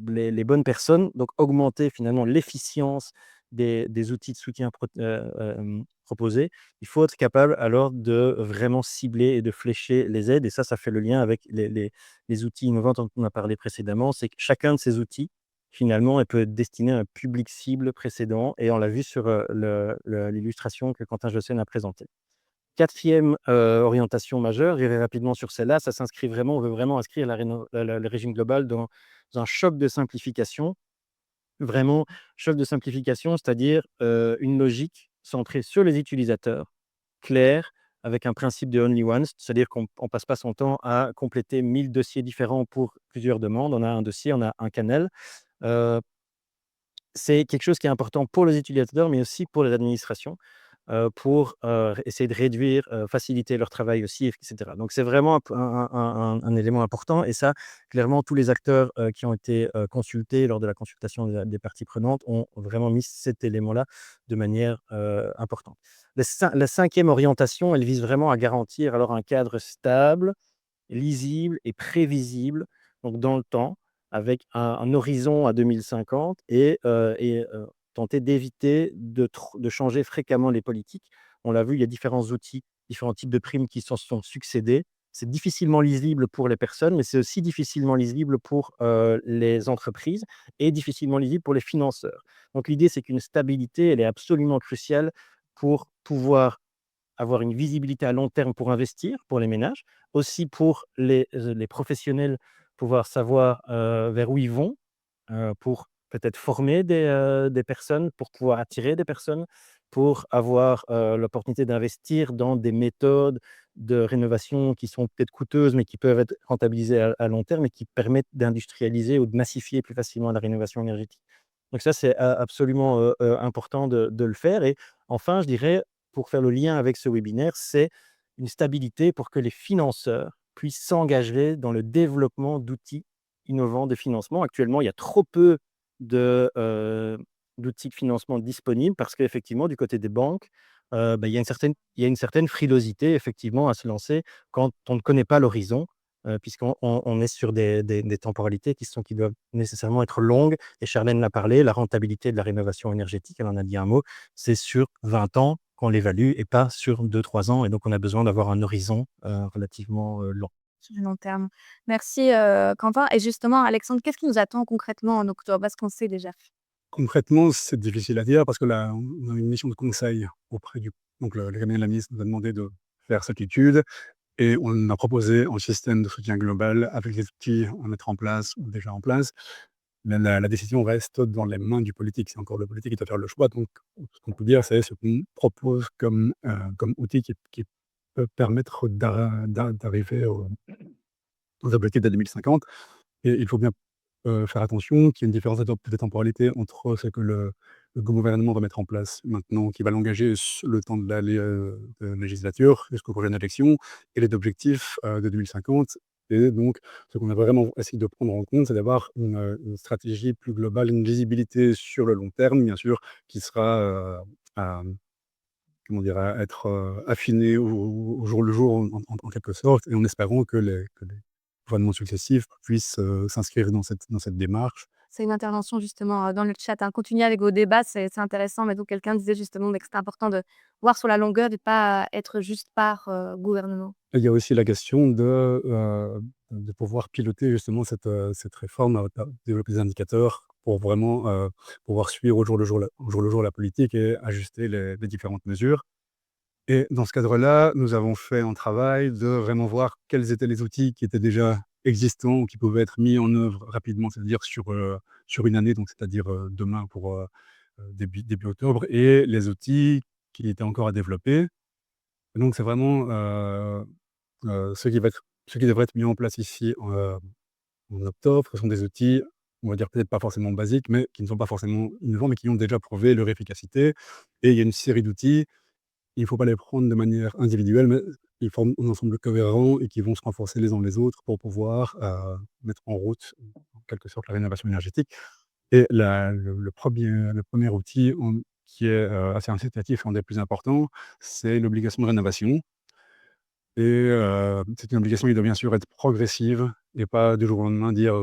les bonnes personnes, donc augmenter finalement l'efficience des outils de soutien proposés, il faut être capable alors de vraiment cibler et de flécher les aides et ça fait le lien avec les outils innovants dont on a parlé précédemment. C'est que chacun de ces outils, finalement, elle peut être destiné à un public cible précédent et on l'a vu sur, l'illustration que Quentin Jossen a présentée. 4e, orientation majeure, j'irai rapidement sur celle-là, ça s'inscrit vraiment on veut vraiment inscrire le régime global dans un choc de simplification. Vraiment, choc de simplification, c'est-à-dire, une logique centrée sur les utilisateurs, claire, avec un principe de only once, c'est-à-dire qu'on ne passe pas son temps à compléter 1000 dossiers différents pour plusieurs demandes. On a un dossier, on a un canal. Heu, c'est quelque chose qui est important pour les utilisateurs, mais aussi pour les administrations, pour, essayer de réduire, faciliter leur travail aussi et cetera. Donc c'est vraiment un élément important et ça, clairement, tous les acteurs, qui ont été, consultés lors de la consultation des parties prenantes ont vraiment mis cet élément-là de manière, importante. La 5e orientation, elle vise vraiment à garantir alors un cadre stable, lisible et prévisible, donc dans le temps, avec un horizon à 2050 et tenter d'éviter de changer fréquemment les politiques. On l'a vu, il y a différents outils, différents types de primes qui s'en sont succédés. C'est difficilement lisible pour les personnes, mais c'est aussi difficilement lisible pour, les entreprises et difficilement lisible pour les financeurs. Donc l'idée, c'est qu'une stabilité, elle est absolument cruciale pour pouvoir avoir une visibilité à long terme pour investir, pour les ménages, aussi pour les professionnels, pouvoir savoir, vers où ils vont, pour peut-être former des personnes, pour pouvoir attirer des personnes, pour avoir, l'opportunité d'investir dans des méthodes de rénovation qui sont peut-être coûteuses, mais qui peuvent être rentabilisées à long terme et qui permettent d'industrialiser ou de massifier plus facilement la rénovation énergétique. Donc ça, c'est a absolument, important de le faire et enfin, je dirais, pour faire le lien avec ce webinaire, c'est une stabilité pour que les financeurs puissent s'engager dans le développement d'outils innovants de financement. Actuellement, il y a trop peu de, d'outils de financement disponibles parce qu'effectivement, du côté des banques, bah, il y a une certaine frilosité effectivement à se lancer quand on ne connaît pas l'horizon, puisqu'on est sur des temporalités qui doivent nécessairement être longues et Charlène l'a parlé, la rentabilité de la rénovation énergétique, elle en a dit un mot, c'est sur 20 ans qu'on l'évalue et pas sur 2-3 ans et donc on a besoin d'avoir un horizon, relativement, long. Sur du long terme. Merci, Quentin et justement Alexandre, qu'est-ce qui nous attend concrètement en octobre? Est-ce qu'on sait déjà? Concrètement, c'est difficile à dire parce que là, on a une mission de conseil auprès du donc le cabinet de la ministre nous a demandé de faire cette étude et on a proposé un système de soutien global avec les outils à mettre en place ou déjà en place. La décision reste dans les mains du politique. C'est encore le politique qui doit faire le choix. Donc, ce qu'on peut dire, c'est ce qu'on propose comme outil qui peut permettre d'arriver aux objectifs de 2050. Et il faut bien faire attention qu'il y ait une différence de temporalité entre ce que le gouvernement va mettre en place maintenant, qui va l'engager sur le temps de de la législature jusqu'aux prochaines élections et les objectifs de 2050. Et donc, ce qu'on a vraiment essayé de prendre en compte, c'est d'avoir une stratégie plus globale, une visibilité sur le long terme, bien sûr, qui sera à, comment dire, à être affinée au jour le jour, en quelque sorte, et en espérant que les gouvernements successifs puissent s'inscrire dans cette démarche. C'est une intervention justement, dans le chat, hein. Continuez avec vos débats, c'est intéressant, mais donc quelqu'un disait justement que c'était important de voir sur la longueur et pas être juste par, gouvernement. Et il y a aussi la question de pouvoir piloter justement cette réforme, développer des indicateurs pour vraiment pouvoir suivre au jour le jour la politique et ajuster les différentes mesures. Et dans ce cadre-là, nous avons fait un travail de vraiment voir quels étaient les outils qui étaient déjà existants ou qui pouvaient être mis en œuvre rapidement, c'est-à-dire sur une année, donc c'est-à-dire demain pour début octobre, et les outils qui étaient encore à développer. Et donc c'est vraiment ce qui devrait être mis en place ici en octobre. Ce sont des outils, on va dire peut-être pas forcément basiques, mais qui ne sont pas forcément innovants, mais qui ont déjà prouvé leur efficacité. Et il y a une série d'outils, il ne faut pas les prendre de manière individuelle, mais ils forment un ensemble cohérent et qui vont se renforcer les uns les autres pour pouvoir mettre en route, en quelque sorte, la rénovation énergétique. Et le premier outil qui est assez incitatif et un des plus importants, c'est l'obligation de rénovation. Et c'est une obligation qui doit bien sûr être progressive et pas du jour au lendemain dire,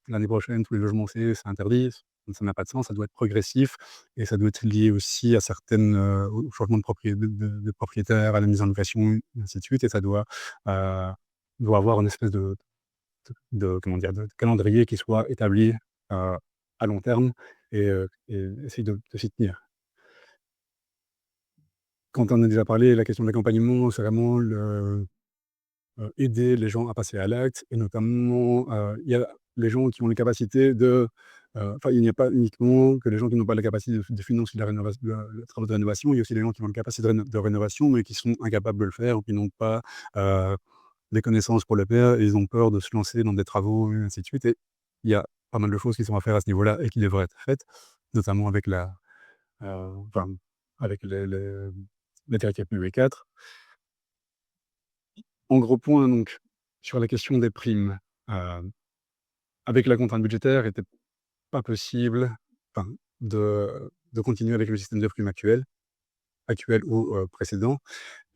l'année prochaine tous les logements c'est interdit. Ça n'a pas de sens, ça doit être progressif et ça doit être lié aussi à au changement de propriétaire, à la mise en location et ainsi de suite, et ça doit avoir une espèce comment dire? De calendrier qui soit établi, heu, à long terme et essayer de s'y tenir. Quand on a déjà parlé, la question de l'accompagnement, c'est vraiment aider les gens à passer à l'acte, et notamment, il y a les gens qui ont les capacités enfin, il n'y a pas uniquement que les gens qui n'ont pas la capacité de financer la rénovation, les travaux de rénovation, il y a aussi les gens qui ont une capacité de rénovation, mais qui sont incapables de le faire ou qui n'ont pas, heu, les connaissances pour le faire, et ils ont peur de se lancer dans des travaux et ainsi de suite, et il y a pas mal de choses qui sont à faire à ce niveau-là et qui devraient être faites, notamment enfin, avec les directives PUE 4. En gros point donc, sur la question des primes, heu, avec la contrainte budgétaire, il était pas possible, enfin, de continuer avec le système de primes actuel ou précédent,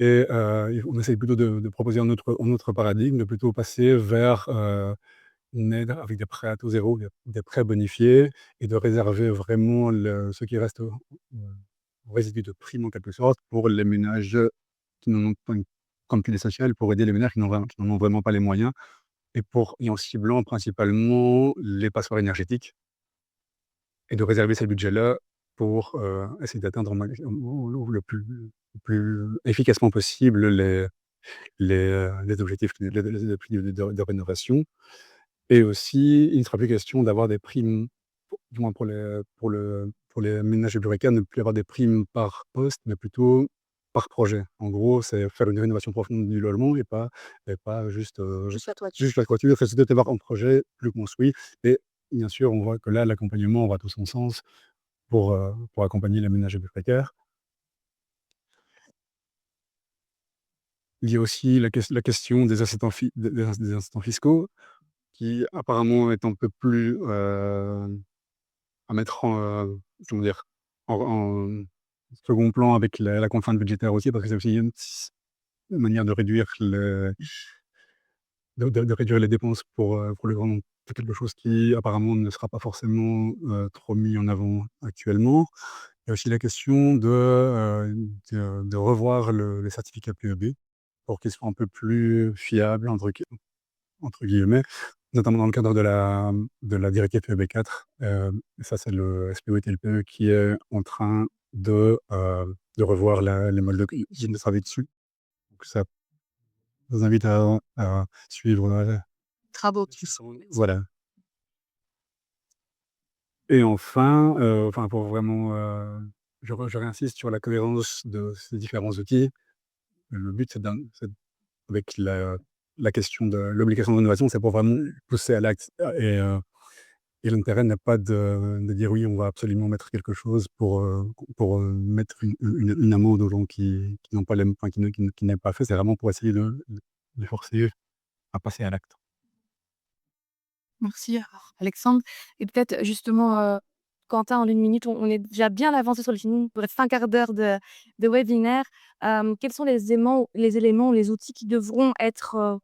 et on essaye plutôt de proposer un autre paradigme, de plutôt passer vers une aide avec des prêts à taux zéro, des prêts bonifiés, et de réserver vraiment ce qui reste au résidu de prime en quelque sorte pour les ménages qui n'en ont pas, comme pilier social, pour aider les ménages qui n'en ont vraiment pas les moyens, et en ciblant principalement les passoires énergétiques, et de réserver ces budgets-là pour essayer d'atteindre le plus efficacement possible les objectifs, les objectifs de rénovation. Et aussi, il ne sera plus question d'avoir des primes, du moins pour les ménages les plus précaires, ne plus avoir des primes par poste, mais plutôt par projet. En gros, c'est faire une rénovation profonde du logement et pas Juste la toiture. juste la toiture. C'est d'avoir un projet plus construit, et bien sûr, on voit que là, l'accompagnement va tout son sens pour accompagner les ménages les plus précaires. Il y a aussi la question des incitants fiscaux, qui apparemment est un peu plus, à mettre comment dire? En second plan avec la contrainte budgétaire aussi, parce que c'est aussi une manière de réduire réduire les dépenses pour le grand nombre. C'est quelque chose qui apparemment ne sera pas forcément trop mis en avant actuellement. Il y a aussi la question de revoir les certificats PEB pour qu'ils soient un peu plus fiables, entre guillemets, notamment dans le cadre de la directive PEB4. Ça, c'est le SPO et TLPE qui est en train de revoir les modes de travail dessus. Donc ça vous invite à suivre Travaux. voilà. Et enfin, pour vraiment, je réinsiste sur la cohérence de ces différents outils. Le but, c'est avec la question de l'obligation de rénovation, c'est pour vraiment pousser à l'acte, et l'intérêt n'est pas de dire: «Oui, on va absolument mettre quelque chose pour mettre une amende aux gens qui n'ont pas enfin, qui n'aiment pas fait». C'est vraiment pour essayer de forcer à passer à l'acte. Merci, Alexandre. Et peut-être justement, Quentin, en 1 minute, on est déjà bien avancé sur le film, bref, 1/4 d'heure de webinaire. Quels sont les éléments ou les outils qui devront être,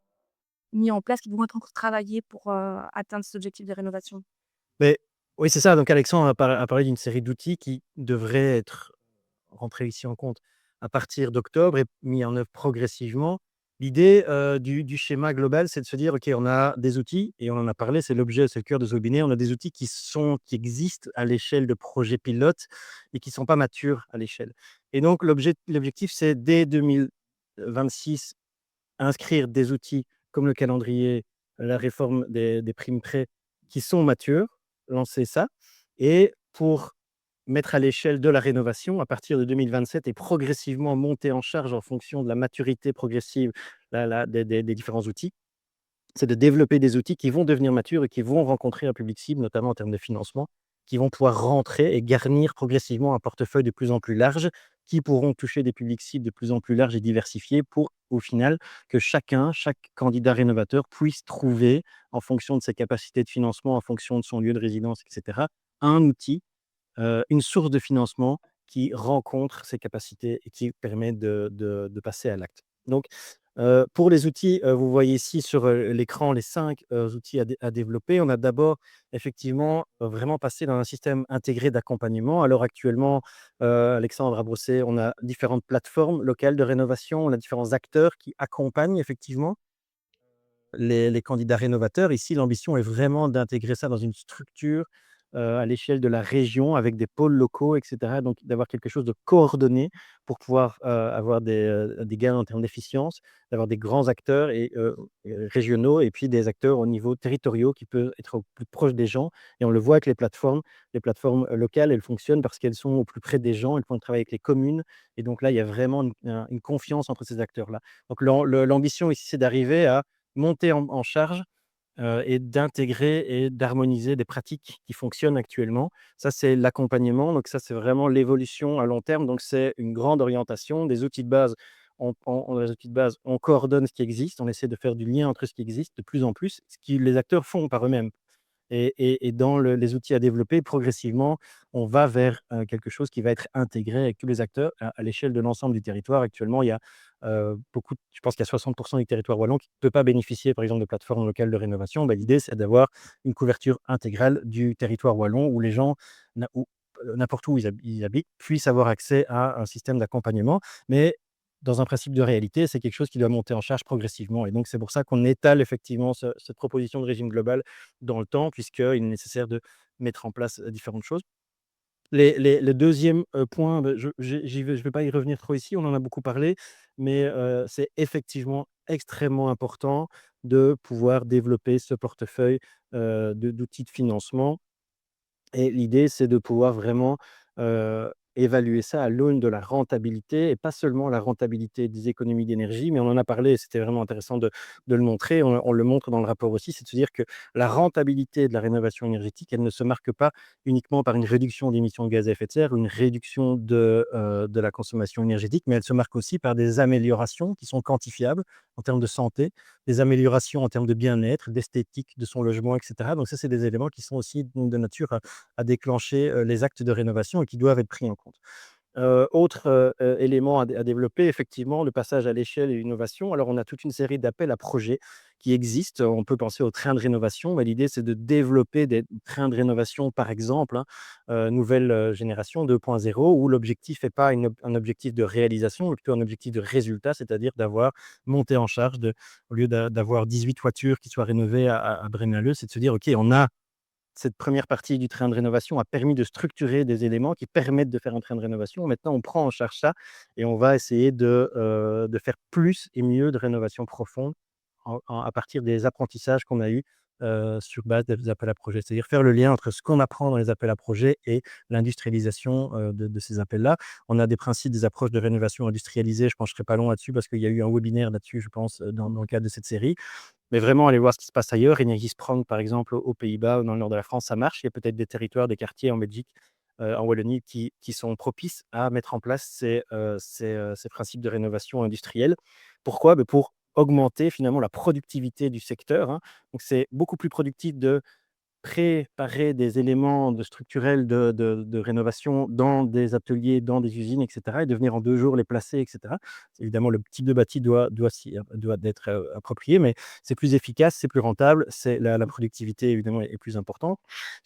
mis en place, qui devront être encore travaillés pour, atteindre cet objectif de rénovation? Mais oui, c'est ça. Donc Alexandre a parlé d'une série d'outils qui devraient être rentrés ici en compte à partir d'octobre et mis en œuvre progressivement. L'idée, du schéma global, c'est de se dire: «OK, on a des outils» et on en a parlé, c'est l'objet, c'est le cœur de ce webinaire. On a des outils qui existent à l'échelle de projets pilotes et qui ne sont pas matures à l'échelle. Et donc l'objectif, c'est dès 2026, inscrire des outils comme le calendrier, la réforme des primes prêts qui sont matures, lancer ça et pour mettre à l'échelle de la rénovation à partir de 2027 et progressivement monter en charge en fonction de la maturité progressive des différents outils. C'est de développer des outils qui vont devenir matures et qui vont rencontrer un public cible, notamment en termes de financement, qui vont pouvoir rentrer et garnir progressivement un portefeuille de plus en plus large, qui pourront toucher des publics cibles de plus en plus larges et diversifiés pour, au final, que chaque candidat rénovateur puisse trouver, en fonction de ses capacités de financement, en fonction de son lieu de résidence, etc., un outil, une source de financement qui rencontre ses capacités et qui permet de passer à l'acte. Donc, pour les outils, vous voyez ici sur, l'écran les 5 outils à développer. On a d'abord effectivement, vraiment passé dans un système intégré d'accompagnement. Alors actuellement, Alexandre a brossé, on a différentes plateformes locales de rénovation, on a différents acteurs qui accompagnent effectivement les candidats rénovateurs. Ici, l'ambition est vraiment d'intégrer ça dans une structure, à l'échelle de la région avec des pôles locaux et cetera. Donc d'avoir quelque chose de coordonné pour pouvoir, avoir des gains en termes d'efficience, d'avoir des grands acteurs régionaux et puis des acteurs au niveau territoriaux qui peuvent être au plus proche des gens et on le voit avec les plateformes. Les plateformes, locales, elles fonctionnent parce qu'elles sont au plus près des gens, elles font le travail avec les communes et donc là, il y a vraiment une confiance entre ces acteurs-là. Donc l'ambition ici, c'est d'arriver à monter en charge, et d'intégrer et d'harmoniser des pratiques qui fonctionnent actuellement. Ça, c'est l'accompagnement, donc ça, c'est vraiment l'évolution à long terme, donc c'est une grande orientation. Des outils de base, les outils de base, on coordonne ce qui existe, on essaie de faire du lien entre ce qui existe de plus en plus, ce que les acteurs font par eux-mêmes. Et dans les outils à développer, progressivement, on va vers, quelque chose qui va être intégré avec tous les acteurs à l'échelle de l'ensemble du territoire. Actuellement, il y a, je pense qu'il y a 60 du territoire wallon qui ne peut pas bénéficier, par exemple, de plateformes locales de rénovation. Bah, l'idée, c'est d'avoir une couverture intégrale du territoire wallon où les gens, n'importe où ils habitent, puissent avoir accès à un système d'accompagnement. Mais dans un principe de réalité, c'est quelque chose qui doit monter en charge progressivement et donc c'est pour ça qu'on étale effectivement cette proposition de régime global dans le temps, puisqu'il est nécessaire de mettre en place, différentes choses. Le 2e, point, bah, je vais pas y revenir trop ici, on en a beaucoup parlé, mais c'est effectivement extrêmement important de pouvoir développer ce portefeuille, d'outils de financement et l'idée, c'est de pouvoir vraiment, évaluer ça à l'aune de la rentabilité et pas seulement la rentabilité des économies d'énergie, mais on en a parlé, c'était vraiment intéressant de le montrer. On le montre dans le rapport aussi, c'est de se dire que la rentabilité de la rénovation énergétique, elle ne se marque pas uniquement par une réduction d'émissions de gaz à effet de serre, une réduction de la consommation énergétique, mais elle se marque aussi par des améliorations qui sont quantifiables en termes de santé, des améliorations en termes de bien-être, d'esthétique de son logement et cetera. Donc ça, c'est des éléments qui sont aussi de nature à déclencher, les actes de rénovation et qui doivent être pris en compte. Autre, élément à développer, effectivement, le passage à l'échelle et l'innovation. Alors, on a toute une série d'appels à projets qui existent. On peut penser aux trains de rénovation, mais l'idée, c'est de développer des trains de rénovation, par exemple, hein, nouvelle, génération 2.0, où l'objectif est pas un objectif de réalisation, mais plutôt un objectif de résultat, c'est-à-dire d'avoir monté en charge au lieu d'avoir 18 voitures qui soient rénovées à Braine-l'Alleud, c'est de se dire: «OK, on a cette première partie du train de rénovation a permis de structurer des éléments qui permettent de faire un train de rénovation. Maintenant, on prend en charge ça et on va essayer de faire plus et mieux de rénovation profonde à partir des apprentissages qu'on a eus sur base des appels à projets. C'est-à-dire faire le lien entre ce qu'on apprend dans les appels à projets et l'industrialisation de ces appels-là. On a des principes, des approches de rénovation industrialisée. Je pense que je ne serai pas long là-dessus parce qu'il y a eu un webinaire là-dessus, je pense, dans le cadre de cette série. Mais vraiment aller voir ce qui se passe ailleurs. Energiesprong, par exemple, aux Pays-Bas ou dans le nord de la France, ça marche. Il y a peut-être des territoires, des quartiers en Belgique, en Wallonie qui sont propices à mettre en place ces principes de rénovation industrielle. Pourquoi? Beh, pour augmenter finalement la productivité du secteur, hein. Donc c'est beaucoup plus productif de préparer des éléments structurels de rénovation dans des ateliers, dans des usines et cetera et de venir en 2 jours les placer et cetera. Évidemment, le type de bâti doit être, approprié, mais c'est plus efficace, c'est plus rentable, c'est la productivité évidemment est plus importante.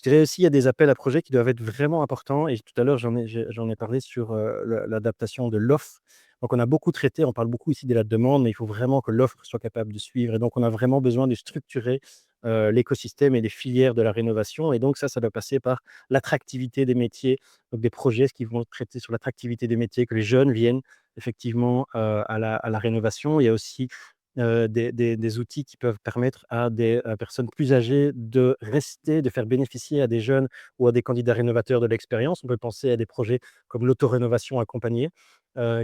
Je dirais aussi, il y a des appels à projets qui doivent être vraiment importants et tout à l'heure j'en ai parlé sur, l'adaptation de l'offre. Donc on a beaucoup traité, on parle beaucoup ici de la demande, mais il faut vraiment que l'offre soit capable de suivre et donc on a vraiment besoin de structurer l'écosystème et les filières de la rénovation et donc ça doit passer par l'attractivité des métiers, donc des projets qui vont traiter sur l'attractivité des métiers, que les jeunes viennent effectivement, à la rénovation. Il y a aussi, des outils qui peuvent permettre à des, personnes plus âgées de rester, de faire bénéficier à des jeunes ou à des candidats rénovateurs de l'expérience. On peut penser à des projets comme l'autorénovation accompagnée,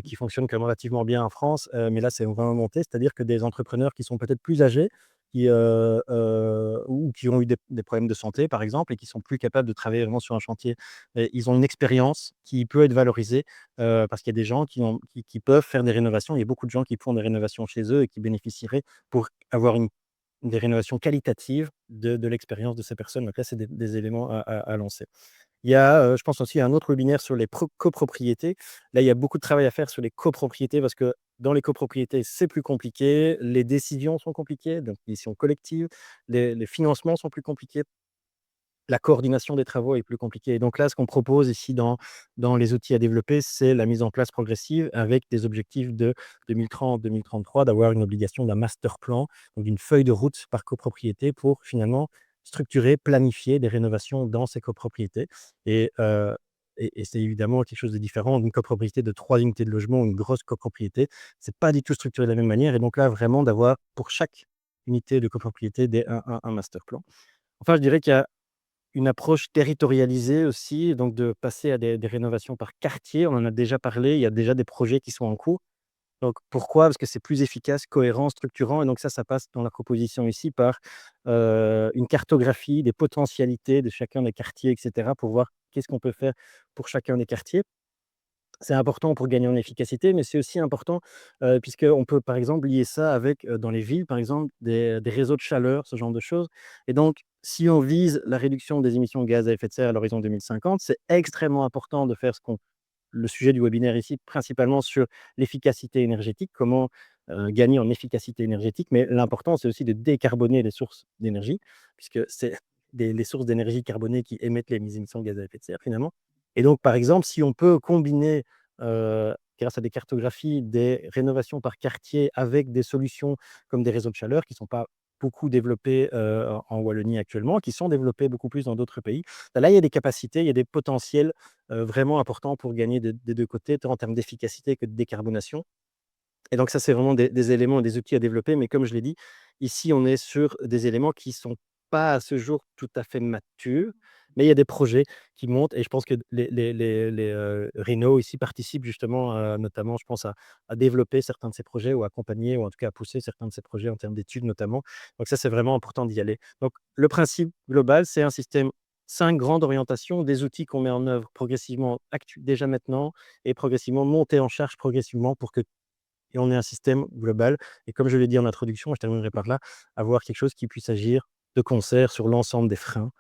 qui fonctionne quand même relativement bien en France, mais là, c'est vraiment monté, c'est-à-dire que des entrepreneurs qui sont peut-être plus âgés ou qui ont eu des problèmes de santé, par exemple, et qui sont plus capables de travailler vraiment sur un chantier. Et ils ont une expérience qui peut être valorisée, parce qu'il y a des gens qui peuvent faire des rénovations. Il y a beaucoup de gens qui font des rénovations chez eux et qui bénéficieraient pour avoir des rénovations qualitatives de l'expérience de ces personnes. Donc là, c'est des éléments à lancer. Il y a, je pense aussi à un autre webinaire sur les copropriétés. Là, il y a beaucoup de travail à faire sur les copropriétés parce que dans les copropriétés, c'est plus compliqué, les décisions sont compliquées, donc les décisions collectives, les financements sont plus compliqués, la coordination des travaux est plus compliquée et donc là, ce qu'on propose ici dans les outils à développer, c'est la mise en place progressive avec des objectifs de 2030-2033, d'avoir une obligation d'un master plan, donc d'une feuille de route par copropriété pour finalement structurer, planifier des rénovations dans ces copropriétés et c'est évidemment quelque chose de différent d'une copropriété de 3 unités de logement ou une grosse copropriété. C'est pas du tout structuré de la même manière et donc là, vraiment d'avoir pour chaque unité de copropriété un master plan. Enfin, je dirais qu'il y a une approche territorialisée aussi, donc de passer à des rénovations par quartier. On en a déjà parlé, il y a déjà des projets qui sont en cours. Donc pourquoi? Parce que c'est plus efficace, cohérent, structurant et donc ça passe dans la proposition ici par, une cartographie des potentialités de chacun des quartiers et cetera pour voir qu'est-ce qu'on peut faire pour chacun des quartiers. C'est important pour gagner en efficacité, mais c'est aussi important, puisqu'on peut, par exemple, lier ça avec, dans les villes, par exemple, des réseaux de chaleur, ce genre de choses et donc si on vise la réduction des émissions de gaz à effet de serre à l'horizon 2050, c'est extrêmement important de faire le sujet du webinaire ici, principalement sur l'efficacité énergétique, comment, gagner en efficacité énergétique, mais l'important, c'est aussi de décarboner les sources d'énergie, puisque c'est les sources d'énergie carbonées qui émettent les émissions de gaz à effet de serre, finalement et donc, par exemple, si on peut combiner, grâce à des cartographies, des rénovations par quartier avec des solutions comme des réseaux de chaleur qui ne sont pas beaucoup développés, en Wallonie actuellement, qui sont développés beaucoup plus dans d'autres pays. Là, il y a des capacités, il y a des potentiels, vraiment importants pour gagner des 2 côtés, tant en termes d'efficacité que de décarbonation et donc ça, c'est vraiment des éléments et des outils à développer, mais comme je l'ai dit, ici, on est sur des éléments qui sont pas à ce jour tout à fait matures, mais il y a des projets qui montent et je pense que les rénos ici participent justement, notamment, je pense à développer certains de ces projets ou accompagner ou en tout cas à pousser certains de ces projets en termes d'études notamment. Donc ça, c'est vraiment important d'y aller. Donc le principe global, c'est un système 5 grandes orientations, des outils qu'on met en œuvre progressivement déjà maintenant et progressivement monter en charge progressivement pour que et on ait un système global et comme je l'ai dit en introduction, je terminerai par là, avoir quelque chose qui puisse agir de concert sur l'ensemble des freins.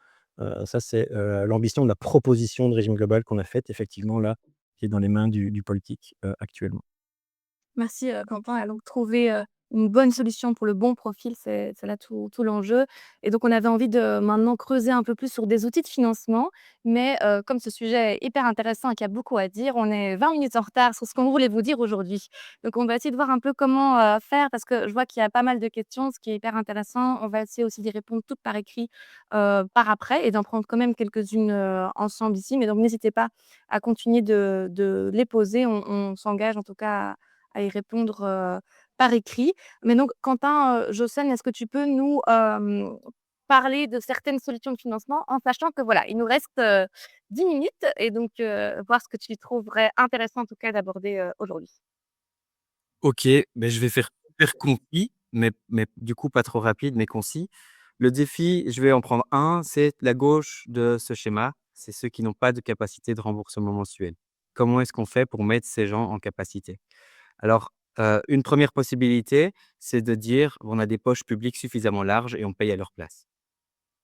Ça c'est, l'ambition de la proposition de régime global qu'on a faite effectivement là, qui est dans les mains du politique actuellement. Merci, Quentin. Et donc trouver, une bonne solution pour le bon profil, c'est là tout l'enjeu. Et donc on avait envie de maintenant creuser un peu plus sur des outils de financement. Mais, comme ce sujet est hyper intéressant et qu'il y a beaucoup à dire, on est 20 minutes en retard sur ce qu'on voulait vous dire aujourd'hui. Donc on va essayer de voir un peu comment, faire parce que je vois qu'il y a pas mal de questions, ce qui est hyper intéressant. On va essayer aussi d'y répondre toutes par écrit, par après et d'en prendre quand même quelques-unes, ensemble ici. Mais donc n'hésitez pas à continuer de les poser. On s'engage en tout cas à y répondre, par écrit. Mais donc Quentin, Jocelyn, est-ce que tu peux nous, parler de certaines solutions de financement en sachant que voilà, il nous reste, 10 minutes et donc voir ce que tu trouverais intéressant en tout cas d'aborder, aujourd'hui? OK, beh, je vais faire super concis, mais du coup pas trop rapide, mais concis. Le défi, je vais en prendre un, c'est la gauche de ce schéma, c'est ceux qui n'ont pas de capacité de remboursement mensuel. Comment est-ce qu'on fait pour mettre ces gens en capacité? Alors, une première possibilité, c'est de dire: «On a des poches publiques suffisamment larges et on paye à leur place».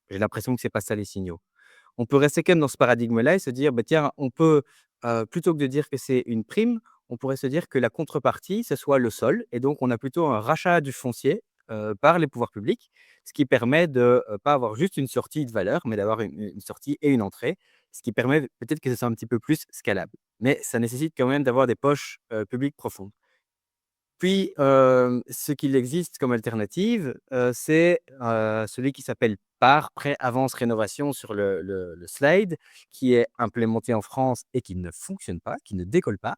J'ai l'impression que c'est pas ça les signaux. On peut rester quand même dans ce paradigme-là et se dire: «Bah, tiens, on peut, plutôt que de dire que c'est une prime, on pourrait se dire que la contrepartie, ce soit le sol» et donc on a plutôt un rachat du foncier, par les pouvoirs publics, ce qui permet de, pas avoir juste une sortie de valeur, mais d'avoir une sortie et une entrée, ce qui permet peut-être que ce soit un petit peu plus scalable. Mais ça nécessite quand même d'avoir des poches, publiques profondes. Puis, ce qu'il existe comme alternative, c'est, celui qui s'appelle PAR, prêt avance rénovation sur le slide, qui est implémenté en France et qui ne fonctionne pas, qui ne décolle pas.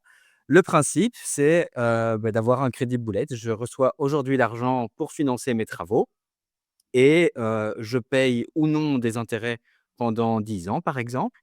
Le principe, c'est, d'avoir un crédit boulette. Je reçois aujourd'hui l'argent pour financer mes travaux et je paye ou non des intérêts pendant 10 ans, par exemple.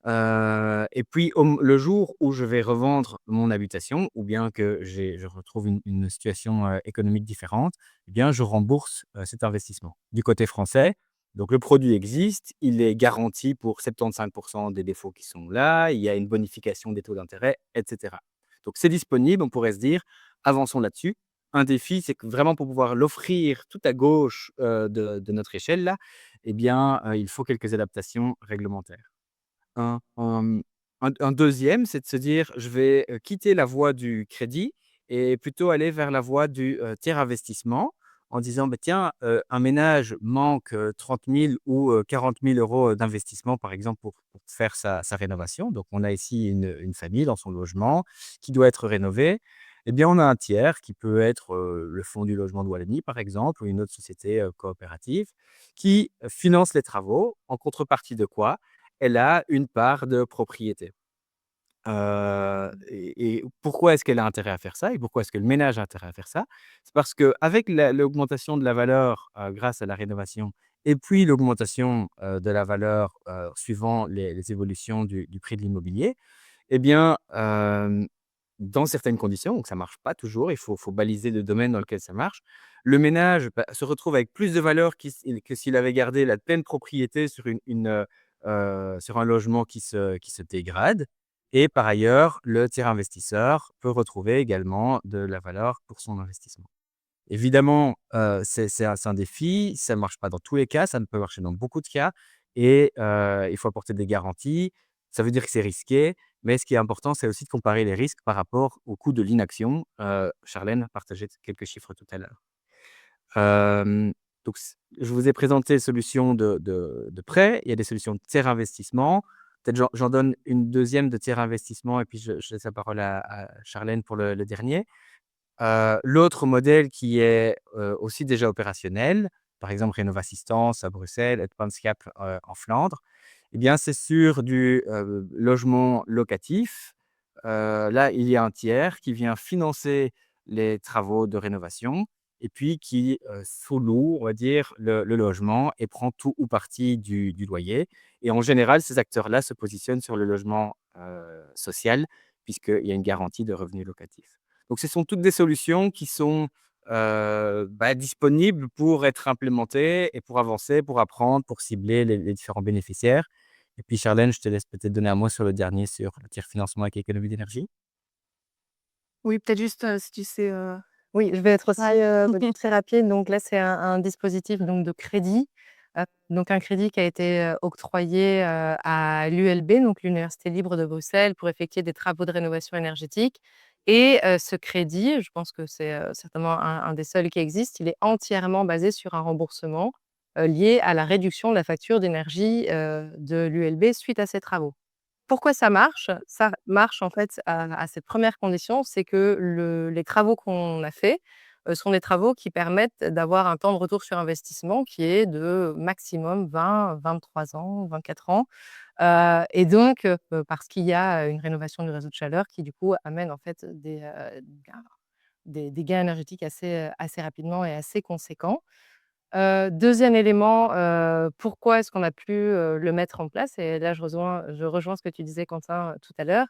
Et puis le jour où je vais revendre mon habitation ou bien que je retrouve une situation, économique différente, eh bien je rembourse, cet investissement. Du côté français, donc le produit existe, il est garanti pour 75 des défauts qui sont là, il y a une bonification des taux d'intérêt et cetera. Donc c'est disponible, on pourrait se dire: «Avançons là-dessus». Un défi, c'est que vraiment pour pouvoir l'offrir tout à gauche, de notre échelle là, eh bien, il faut quelques adaptations réglementaires. Un un 2e, c'est de se dire: «Je vais, quitter la voie du crédit et plutôt aller vers la voie du, tiers investissement», en disant: «Bah, tiens, un ménage manque, 30 000 ou 40 000 € d'investissement», par exemple, pour faire sa rénovation. Donc on a ici une famille dans son logement qui doit être rénové. Eh bien, on a un tiers qui peut être, le fonds du logement de Wallonie, par exemple, ou une autre société, coopérative qui finance les travaux en contrepartie de quoi? Elle a une part de propriété. Et pourquoi est-ce qu'elle a intérêt à faire ça et pourquoi est-ce que le ménage a intérêt à faire ça? C'est parce qu'avec l'augmentation de la valeur, grâce à la rénovation et puis l'augmentation, de la valeur, suivant les évolutions du prix de l'immobilier, eh bien, dans certaines conditions, donc ça marche pas toujours, il faut baliser le domaine dans lequel ça marche. Le ménage, bah, se retrouve avec plus de valeur que s'il avait gardé la pleine propriété sur un logement qui se dégrade et par ailleurs, le tiers investisseur peut retrouver également de la valeur pour son investissement. Évidemment, c'est un défi, ça ne marche pas dans tous les cas, ça ne peut marcher dans beaucoup de cas et il faut apporter des garanties. Ça veut dire que c'est risqué, mais ce qui est important, c'est aussi de comparer les risques par rapport au coût de l'inaction. Charlène partageait quelques chiffres tout à l'heure. Hem, donc je vous ai présenté les solutions de prêt, il y a des solutions de tiers investissement. Peut-être j'en donne une deuxième de tiers investissement et puis je laisse la parole à Charlène pour le dernier. L'autre modèle qui est, aussi déjà opérationnel, par exemple Rénovassistance à Bruxelles, Edpanskap, en Flandre, eh bien, c'est sur du, logement locatif. Là, il y a un tiers qui vient financer les travaux de rénovation et puis qui, sous-loue, on va dire, le logement et prend tout ou partie du loyer et en général, ces acteurs-là se positionnent sur le logement, social puisqu'il y a une garantie de revenus locatifs. Donc ce sont toutes des solutions qui sont, disponibles pour être implémentées et pour avancer, pour apprendre, pour cibler les différents bénéficiaires. Et puis Charlène, je te laisse peut-être donner un mot sur le dernier, sur le tiers financement avec économie d'énergie? Oui, peut-être juste, si tu sais, Oui, je vais être aussi, ouais. très rapide. Donc là, c'est un dispositif donc de crédit, Donc un crédit qui a été, octroyé, à l'ULB, donc l'Université libre de Bruxelles, pour effectuer des travaux de rénovation énergétique et ce crédit, je pense que c'est, certainement un des seuls qui existe, il est entièrement basé sur un remboursement, lié à la réduction de la facture d'énergie, de l'ULB suite à ces travaux. Pourquoi ça marche? Ça marche en fait à cette première condition, c'est que les travaux qu'on a faits, sont des travaux qui permettent d'avoir un temps de retour sur investissement qui est de maximum 20-23 ans, 24 ans. Et donc, parce qu'il y a une rénovation du réseau de chaleur qui du coup amène en fait des gains énergétiques assez rapidement et assez conséquents. 2e élément, pourquoi est-ce qu'on a pu, le mettre en place? Et là, je rejoins ce que tu disais, Quentin, tout à l'heure.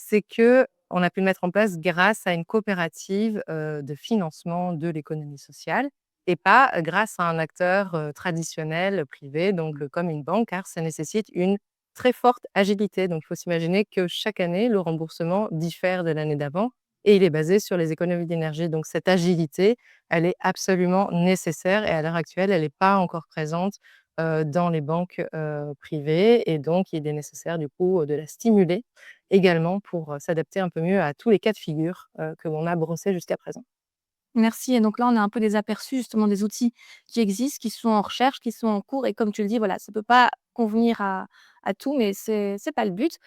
C'est qu'on a pu le mettre en place grâce à une coopérative, de financement de l'économie sociale et pas grâce à un acteur, traditionnel, privé, donc comme une banque, car ça nécessite une très forte agilité. Donc il faut s'imaginer que chaque année, le remboursement diffère de l'année d'avant et il est basé sur les économies d'énergie. Donc cette agilité, elle est absolument nécessaire et à l'heure actuelle, elle n'est pas encore présente, dans les banques, privées et donc il est nécessaire du coup, de la stimuler également pour, s'adapter un peu mieux à tous les cas de figure, que l'on a brossés jusqu'à présent. Merci. Et donc là, on a un peu des aperçus justement des outils qui existent, qui sont en recherche, qui sont en cours. Et comme tu le dis, voilà, ça peut pas convenir à tout, mais c'est pas le but.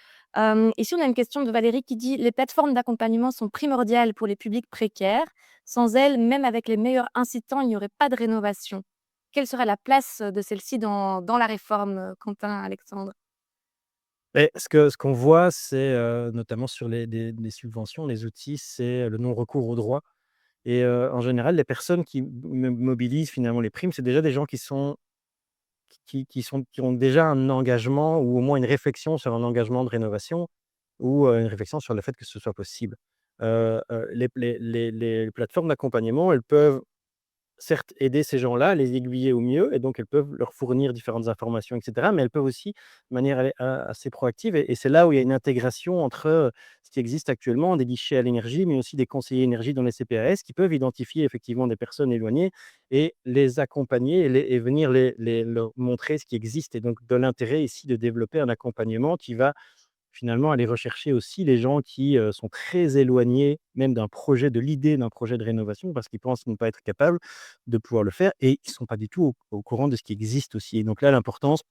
Ici, on a une question de Valérie qui dit: «Les plateformes d'accompagnement sont primordiales pour les publics précaires. Sans elles, même avec les meilleurs incitants, il n'y aurait pas de rénovation». Quelle serait la place de celle-ci dans la réforme, Quentin, Alexandre? Et ce qu'on voit, c'est, notamment sur les subventions, les outils, c'est le non-recours au droit et en général, les personnes qui mobilisent finalement les primes, c'est déjà des gens qui ont déjà un engagement ou au moins une réflexion sur un engagement de rénovation ou une réflexion sur le fait que ce soit possible. Les plateformes d'accompagnement, elles peuvent certes aider ces gens-là, les aiguiller au mieux et donc elles peuvent leur fournir différentes informations et cetera, mais elles peuvent aussi, de manière assez proactive et c'est là où il y a une intégration entre, ce qui existe actuellement, des guichets à l'énergie, mais aussi des conseillers énergie dans les CPAS qui peuvent identifier effectivement des personnes éloignées et les accompagner et venir leur montrer ce qui existe et donc de l'intérêt ici de développer un accompagnement qui va finalement aller rechercher aussi les gens qui, sont très éloignés même d'un projet, de l'idée d'un projet de rénovation parce qu'ils pensent ne pas être capables de pouvoir le faire et ils ne sont pas du tout au courant de ce qui existe aussi et donc là, l'importance,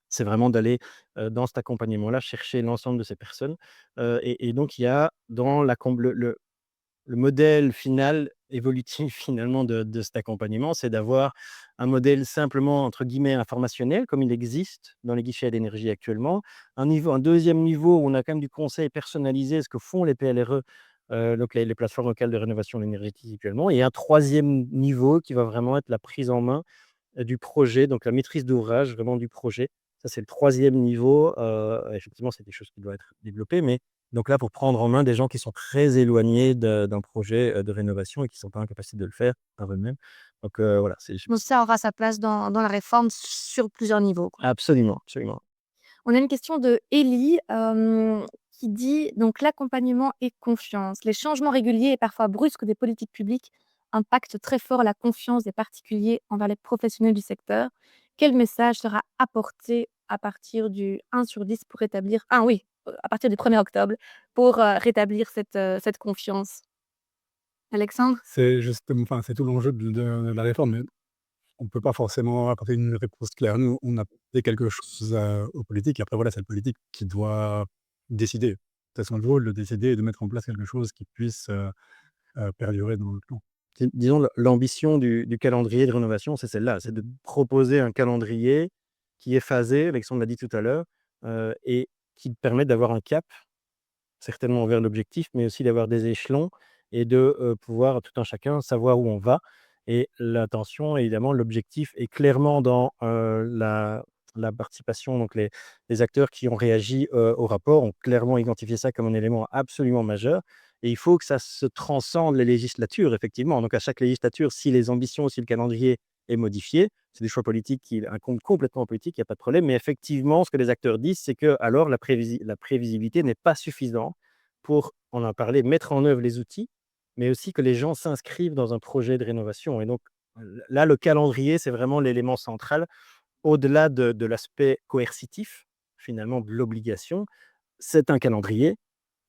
c'est vraiment d'aller, dans cet accompagnement-là, chercher l'ensemble de ces personnes, et donc il y a dans l'accom le modèle final, évolutif finalement de cet accompagnement, c'est d'avoir un modèle simplement entre guillemets «informationnel» comme il existe dans les guichets à l'énergie actuellement. Un 2e niveau où on a quand même du conseil personnalisé, ce que font les PLRE, donc les plateformes locales de rénovation énergétique actuellement et un 3e niveau qui va vraiment être la prise en main, du projet, donc la maîtrise d'ouvrage vraiment du projet. Ça, c'est le 3e niveau, effectivement, c'est des choses qui doivent être développées, mais donc là, pour prendre en main des gens qui sont très éloignés d'un projet, de rénovation et qui ne sont pas en capacité de le faire par eux-mêmes. Donc voilà, c'est Donc ça aura sa place dans la réforme sur plusieurs niveaux, quoi. absolument, absolument. On a une question de Ellie, qui dit donc: «L'accompagnement et confiance. Les changements réguliers et parfois brusques des politiques publiques impactent très fort la confiance des particuliers envers les professionnels du secteur. Quel message sera apporté à partir du 1/10 pour rétablir» ah oui, à partir du 1er octobre pour, rétablir cette confiance? Alexandre? C'est justement enfin, c'est tout l'enjeu de la réforme, mais on ne peut pas forcément apporter une réponse claire. Nous, on a apporté quelque chose, aux politiques et après voilà, c'est le politique qui doit décider. C'est son rôle de décider et de mettre en place quelque chose qui puisse, perdurer dans le temps. Disons l'ambition du calendrier de rénovation, c'est celle-là, c'est de proposer un calendrier qui est phasé, Alexandre l'a dit tout à l'heure, et qui permet d'avoir un cap certainement vers l'objectif, mais aussi d'avoir des échelons et de, pouvoir tout un chacun savoir où on va et l'intention évidemment, l'objectif est clairement dans, la participation donc les acteurs qui ont réagi, au rapport ont clairement identifié ça comme un élément absolument majeur et il faut que ça se transcende les législatures effectivement. Donc à chaque législature, si les ambitions, si le calendrier est modifié, c'est des choix politiques qui incombent complètement aux politiques, il y a pas de problème. Mais effectivement, ce que les acteurs disent, c'est que alors la prévisibilité n'est pas suffisante pour, on en a parlé, mettre en œuvre les outils, mais aussi que les gens s'inscrivent dans un projet de rénovation. Et donc là, le calendrier, c'est vraiment l'élément central. au-delà de l'aspect coercitif, finalement, de l'obligation, c'est un calendrier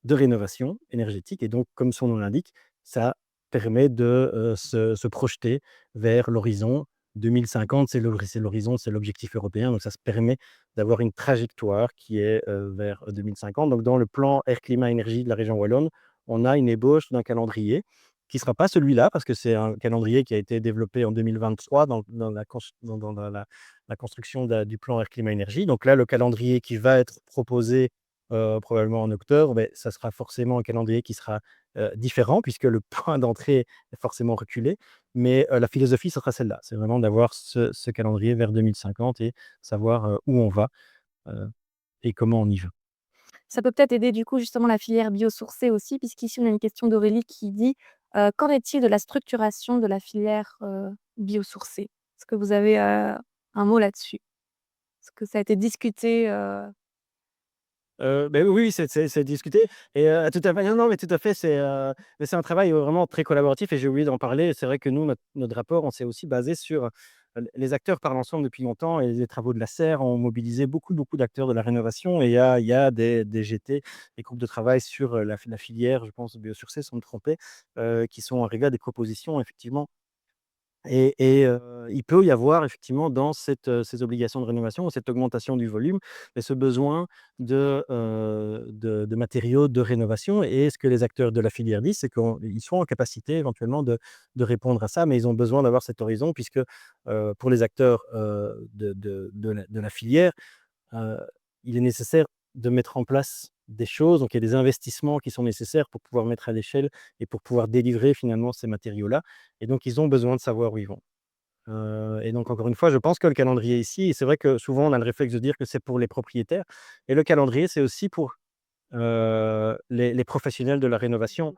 de rénovation énergétique et donc, comme son nom l'indique, ça permet de, se projeter vers l'horizon 2050. C'est l'horizon, c'est l'objectif européen, donc ça se permet d'avoir une trajectoire qui est, vers 2050. Donc dans le plan air, climat, énergie de la région wallonne, on a une ébauche d'un calendrier qui ne sera pas celui-là parce que c'est un calendrier qui a été développé en 2023 dans la construction du plan air, climat, énergie. Donc là, le calendrier qui va être proposé probablement en octobre, beh, ça sera forcément un calendrier qui sera, différent puisque le point d'entrée est forcément reculé. Mais, la philosophie sera celle-là. C'est vraiment d'avoir ce calendrier vers 2050 et savoir, où on va, heu et comment on y va. Ça peut peut-être aider du coup justement la filière biosourcée aussi, puisqu'ici on a une question d'Aurélie qui dit, qu'en est-il de la structuration de la filière, biosourcée? Est-ce que vous avez, un mot là-dessus? Est-ce que ça a été discuté, Beh, oui, c'est discuté et tout à fait non, non, mais tout à fait, mais c'est un travail, vraiment très collaboratif et j'ai oublié d'en parler. C'est vrai que nous, notre rapport, on s'est aussi basé sur, les acteurs parlent ensemble depuis longtemps et les travaux de la serre ont mobilisé beaucoup, beaucoup d'acteurs de la rénovation et il y a des GT, des groupes de travail sur, la filière, je pense, biosourcée, sans me tromper, qui sont arrivés à des propositions effectivement il peut y avoir effectivement dans ces obligations de rénovation, cette augmentation du volume et ce besoin de matériaux de rénovation et ce que les acteurs de la filière disent, c'est qu'ils sont en capacité éventuellement de répondre à ça, mais ils ont besoin d'avoir cet horizon puisque, pour les acteurs, de la filière, Heu, il est nécessaire de mettre en place des choses, donc il y a des investissements qui sont nécessaires pour pouvoir mettre à l'échelle et pour pouvoir délivrer finalement ces matériaux-là et donc ils ont besoin de savoir où ils vont. Et donc encore une fois, je pense que le calendrier ici et c'est vrai que souvent on a le réflexe de dire que c'est pour les propriétaires et le calendrier, c'est aussi pour, les professionnels de la rénovation,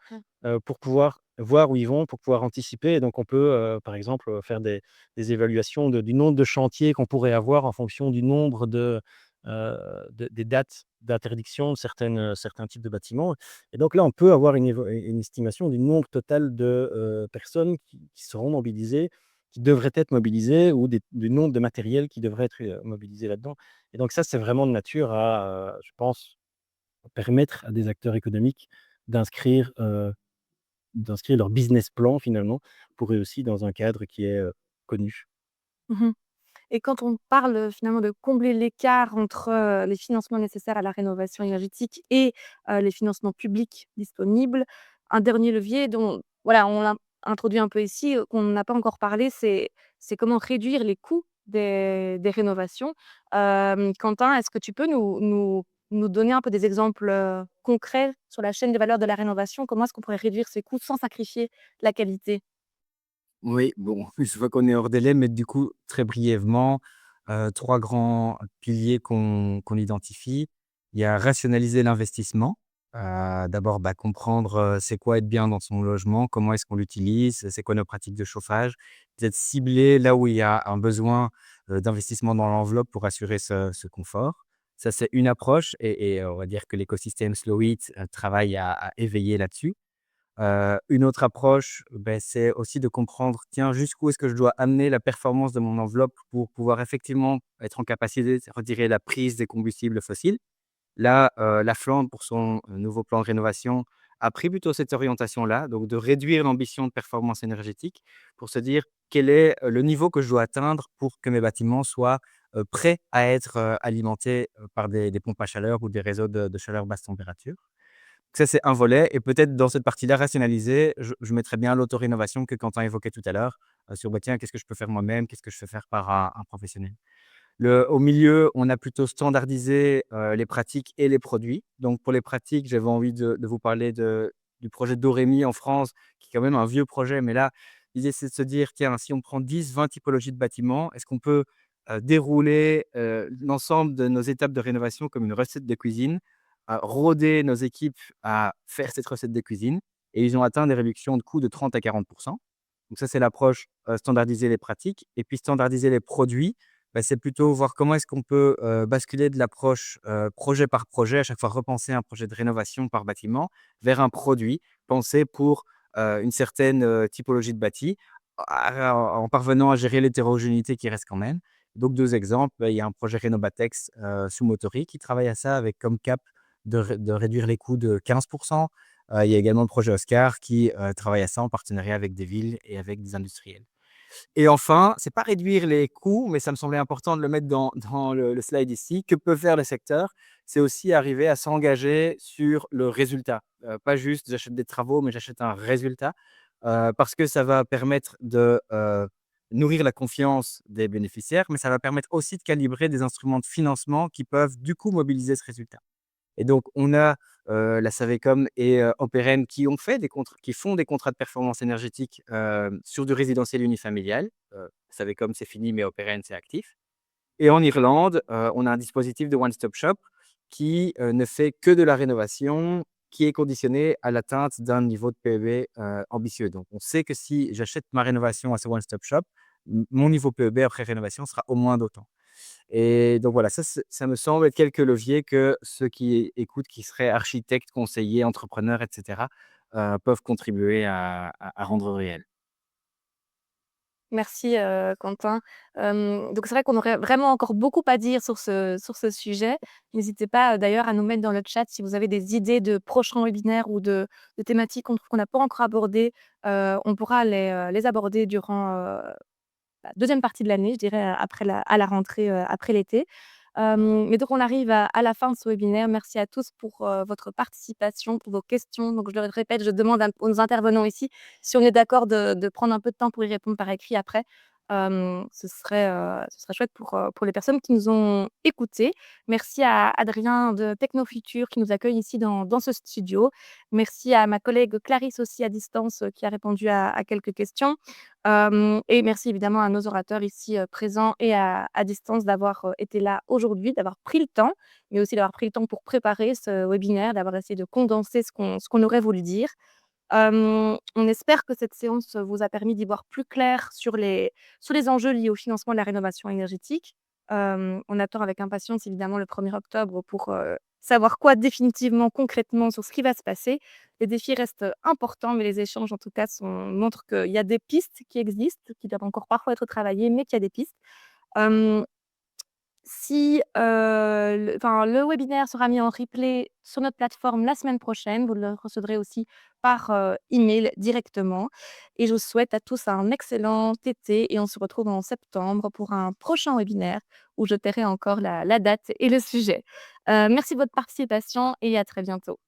pour pouvoir voir où ils vont, pour pouvoir anticiper et donc on peut, par exemple, faire des évaluations du nombre de chantiers qu'on pourrait avoir en fonction du nombre des dates d'interdiction de certains types de bâtiments et donc là, on peut avoir une estimation du nombre total de, personnes qui seront mobilisées, qui devraient être mobilisées ou du nombre de matériel qui devrait être, mobilisé là-dedans et donc ça, c'est vraiment de nature à, je pense permettre à des acteurs économiques d'inscrire, d'inscrire leur business plan finalement, pour eux aussi dans un cadre qui est, connu. mmh et quand on parle, finalement de combler l'écart entre, les financements nécessaires à la rénovation énergétique et les financements publics disponibles, un dernier levier dont voilà, on l'a introduit un peu ici, qu'on n'a pas encore parlé, c'est comment réduire les coûts des rénovations. Quentin, est-ce que tu peux nous donner un peu des exemples, concrets sur la chaîne de valeur de la rénovation? Comment est-ce qu'on pourrait réduire ces coûts sans sacrifier la qualité? Oui, bon, je vois qu'on est hors délai, mais du coup, très brièvement, 3 grands piliers qu'on identifie. Il y a rationaliser l'investissement. D'abord, comprendre, c'est quoi être bien dans son logement, comment est-ce qu'on l'utilise, c'est quoi nos pratiques de chauffage. Peut-être cibler là où il y a un besoin, d'investissement dans l'enveloppe pour assurer ce confort. Ça, c'est une approche et on va dire que l'écosystème Slow It, travaille à éveiller là-dessus. Une autre approche, c'est aussi de comprendre, tiens, jusqu'où est-ce que je dois amener la performance de mon enveloppe pour pouvoir effectivement être en capacité de retirer la prise des combustibles fossiles. Là, la Flandre, pour son nouveau plan de rénovation, a pris plutôt cette orientation-là, donc de réduire l'ambition de performance énergétique pour se dire: «Quel est, le niveau que je dois atteindre pour que mes bâtiments soient, prêts à être, alimentés, par des pompes à chaleur ou des réseaux de chaleur basse température?» Ça, c'est un volet et peut-être dans cette partie-là rationaliser, je mettrais bien l'auto-rénovation que Quentin évoquait tout à l'heure, sur, tiens, qu'est-ce que je peux faire moi-même? Qu'est-ce que je fais faire par un professionnel? Au milieu, on a plutôt standardisé, les pratiques et les produits. Donc pour les pratiques, j'avais envie de vous parler du projet Dorémy en France, qui est quand même un vieux projet, mais là, l'idée, c'est de se dire: «Tiens, si on prend 10-20 typologies de bâtiments, est-ce qu'on peut, dérouler, l'ensemble de nos étapes de rénovation comme une recette de cuisine?» Rôder nos équipes à faire cette recette de cuisine et ils ont atteint des réductions de coûts de 30 à 40. Donc ça, c'est l'approche, standardiser les pratiques et puis standardiser les produits, c'est plutôt voir comment est-ce qu'on peut, basculer de l'approche, projet par projet, à chaque fois repenser un projet de rénovation par bâtiment, vers un produit pensé pour, une certaine, typologie de bâti, en parvenant à gérer l'hétérogénéité qui reste quand même Donc 2 exemples, il y a un projet Rénobatex, sous Motori qui travaille à ça avec comme cap de réduire les coûts de 15. Il y a également le projet Oscar qui, travaille à ça en partenariat avec des villes et avec des industriels. Et enfin, c'est pas réduire les coûts, mais ça me semblait important de le mettre dans le slide ici. Que peut faire le secteur? C'est aussi arriver à s'engager sur le résultat. Pas juste j'achète des travaux, mais j'achète un résultat, parce que ça va permettre de, nourrir la confiance des bénéficiaires, mais ça va permettre aussi de calibrer des instruments de financement qui peuvent du coup mobiliser ce résultat. Et donc, on a la Savecom et Operen qui font des contrats de performance énergétique sur du résidentiel unifamilial. Savecom, c'est fini, mais Operen, c'est actif. Et en Irlande, on a un dispositif de One Stop Shop qui ne fait que de la rénovation, qui est conditionné à l'atteinte d'un niveau de PEB ambitieux. Donc, on sait que si j'achète ma rénovation à ce One Stop Shop, mon niveau PEB après rénovation sera au moins d'autant. Et donc voilà, ça me semble être quelques leviers que ceux qui écoutent, qui seraient architectes, conseillers, entrepreneurs, et cetera, peuvent contribuer à rendre réel. Merci, Quentin. Donc c'est vrai qu'on aurait vraiment encore beaucoup à dire sur ce sujet. N'hésitez pas, d'ailleurs à nous mettre dans le chat si vous avez des idées de prochains webinaires ou de thématiques qu'on n'a pas encore abordées. On pourra les aborder durant, la 2e partie de l'année, je dirais, à la rentrée, après l'été. Mais donc on arrive à la fin de ce webinaire. Merci à tous pour, votre participation, pour vos questions. Donc je le répète, je demande aux intervenants ici si on est d'accord de prendre un peu de temps pour y répondre par écrit après. Ce serait chouette pour les personnes qui nous ont écoutés. Merci à Adrien de Technofuture qui nous accueille ici dans ce studio. Merci à ma collègue Clarisse aussi à distance, qui a répondu à quelques questions. Et merci évidemment à nos orateurs ici, présents et à distance d'avoir, été là aujourd'hui, d'avoir pris le temps, mais aussi d'avoir pris le temps pour préparer ce webinaire, d'avoir essayé de condenser ce qu'on aurait voulu dire. On espère que cette séance vous a permis d'y voir plus clair sur les enjeux liés au financement de la rénovation énergétique. On attend avec impatience évidemment le 1er octobre pour, savoir quoi définitivement, concrètement sur ce qui va se passer. Les défis restent importants, mais les échanges en tout cas montrent qu'il y a des pistes qui existent, qui doivent encore parfois être travaillées, mais qu'il y a des pistes. Hem si, le webinaire sera mis en replay sur notre plateforme la semaine prochaine. Vous le recevrez aussi par, email directement et je vous souhaite à tous un excellent été et on se retrouve en septembre pour un prochain webinaire où je tairai encore la date et le sujet. Merci de votre participation et à très bientôt.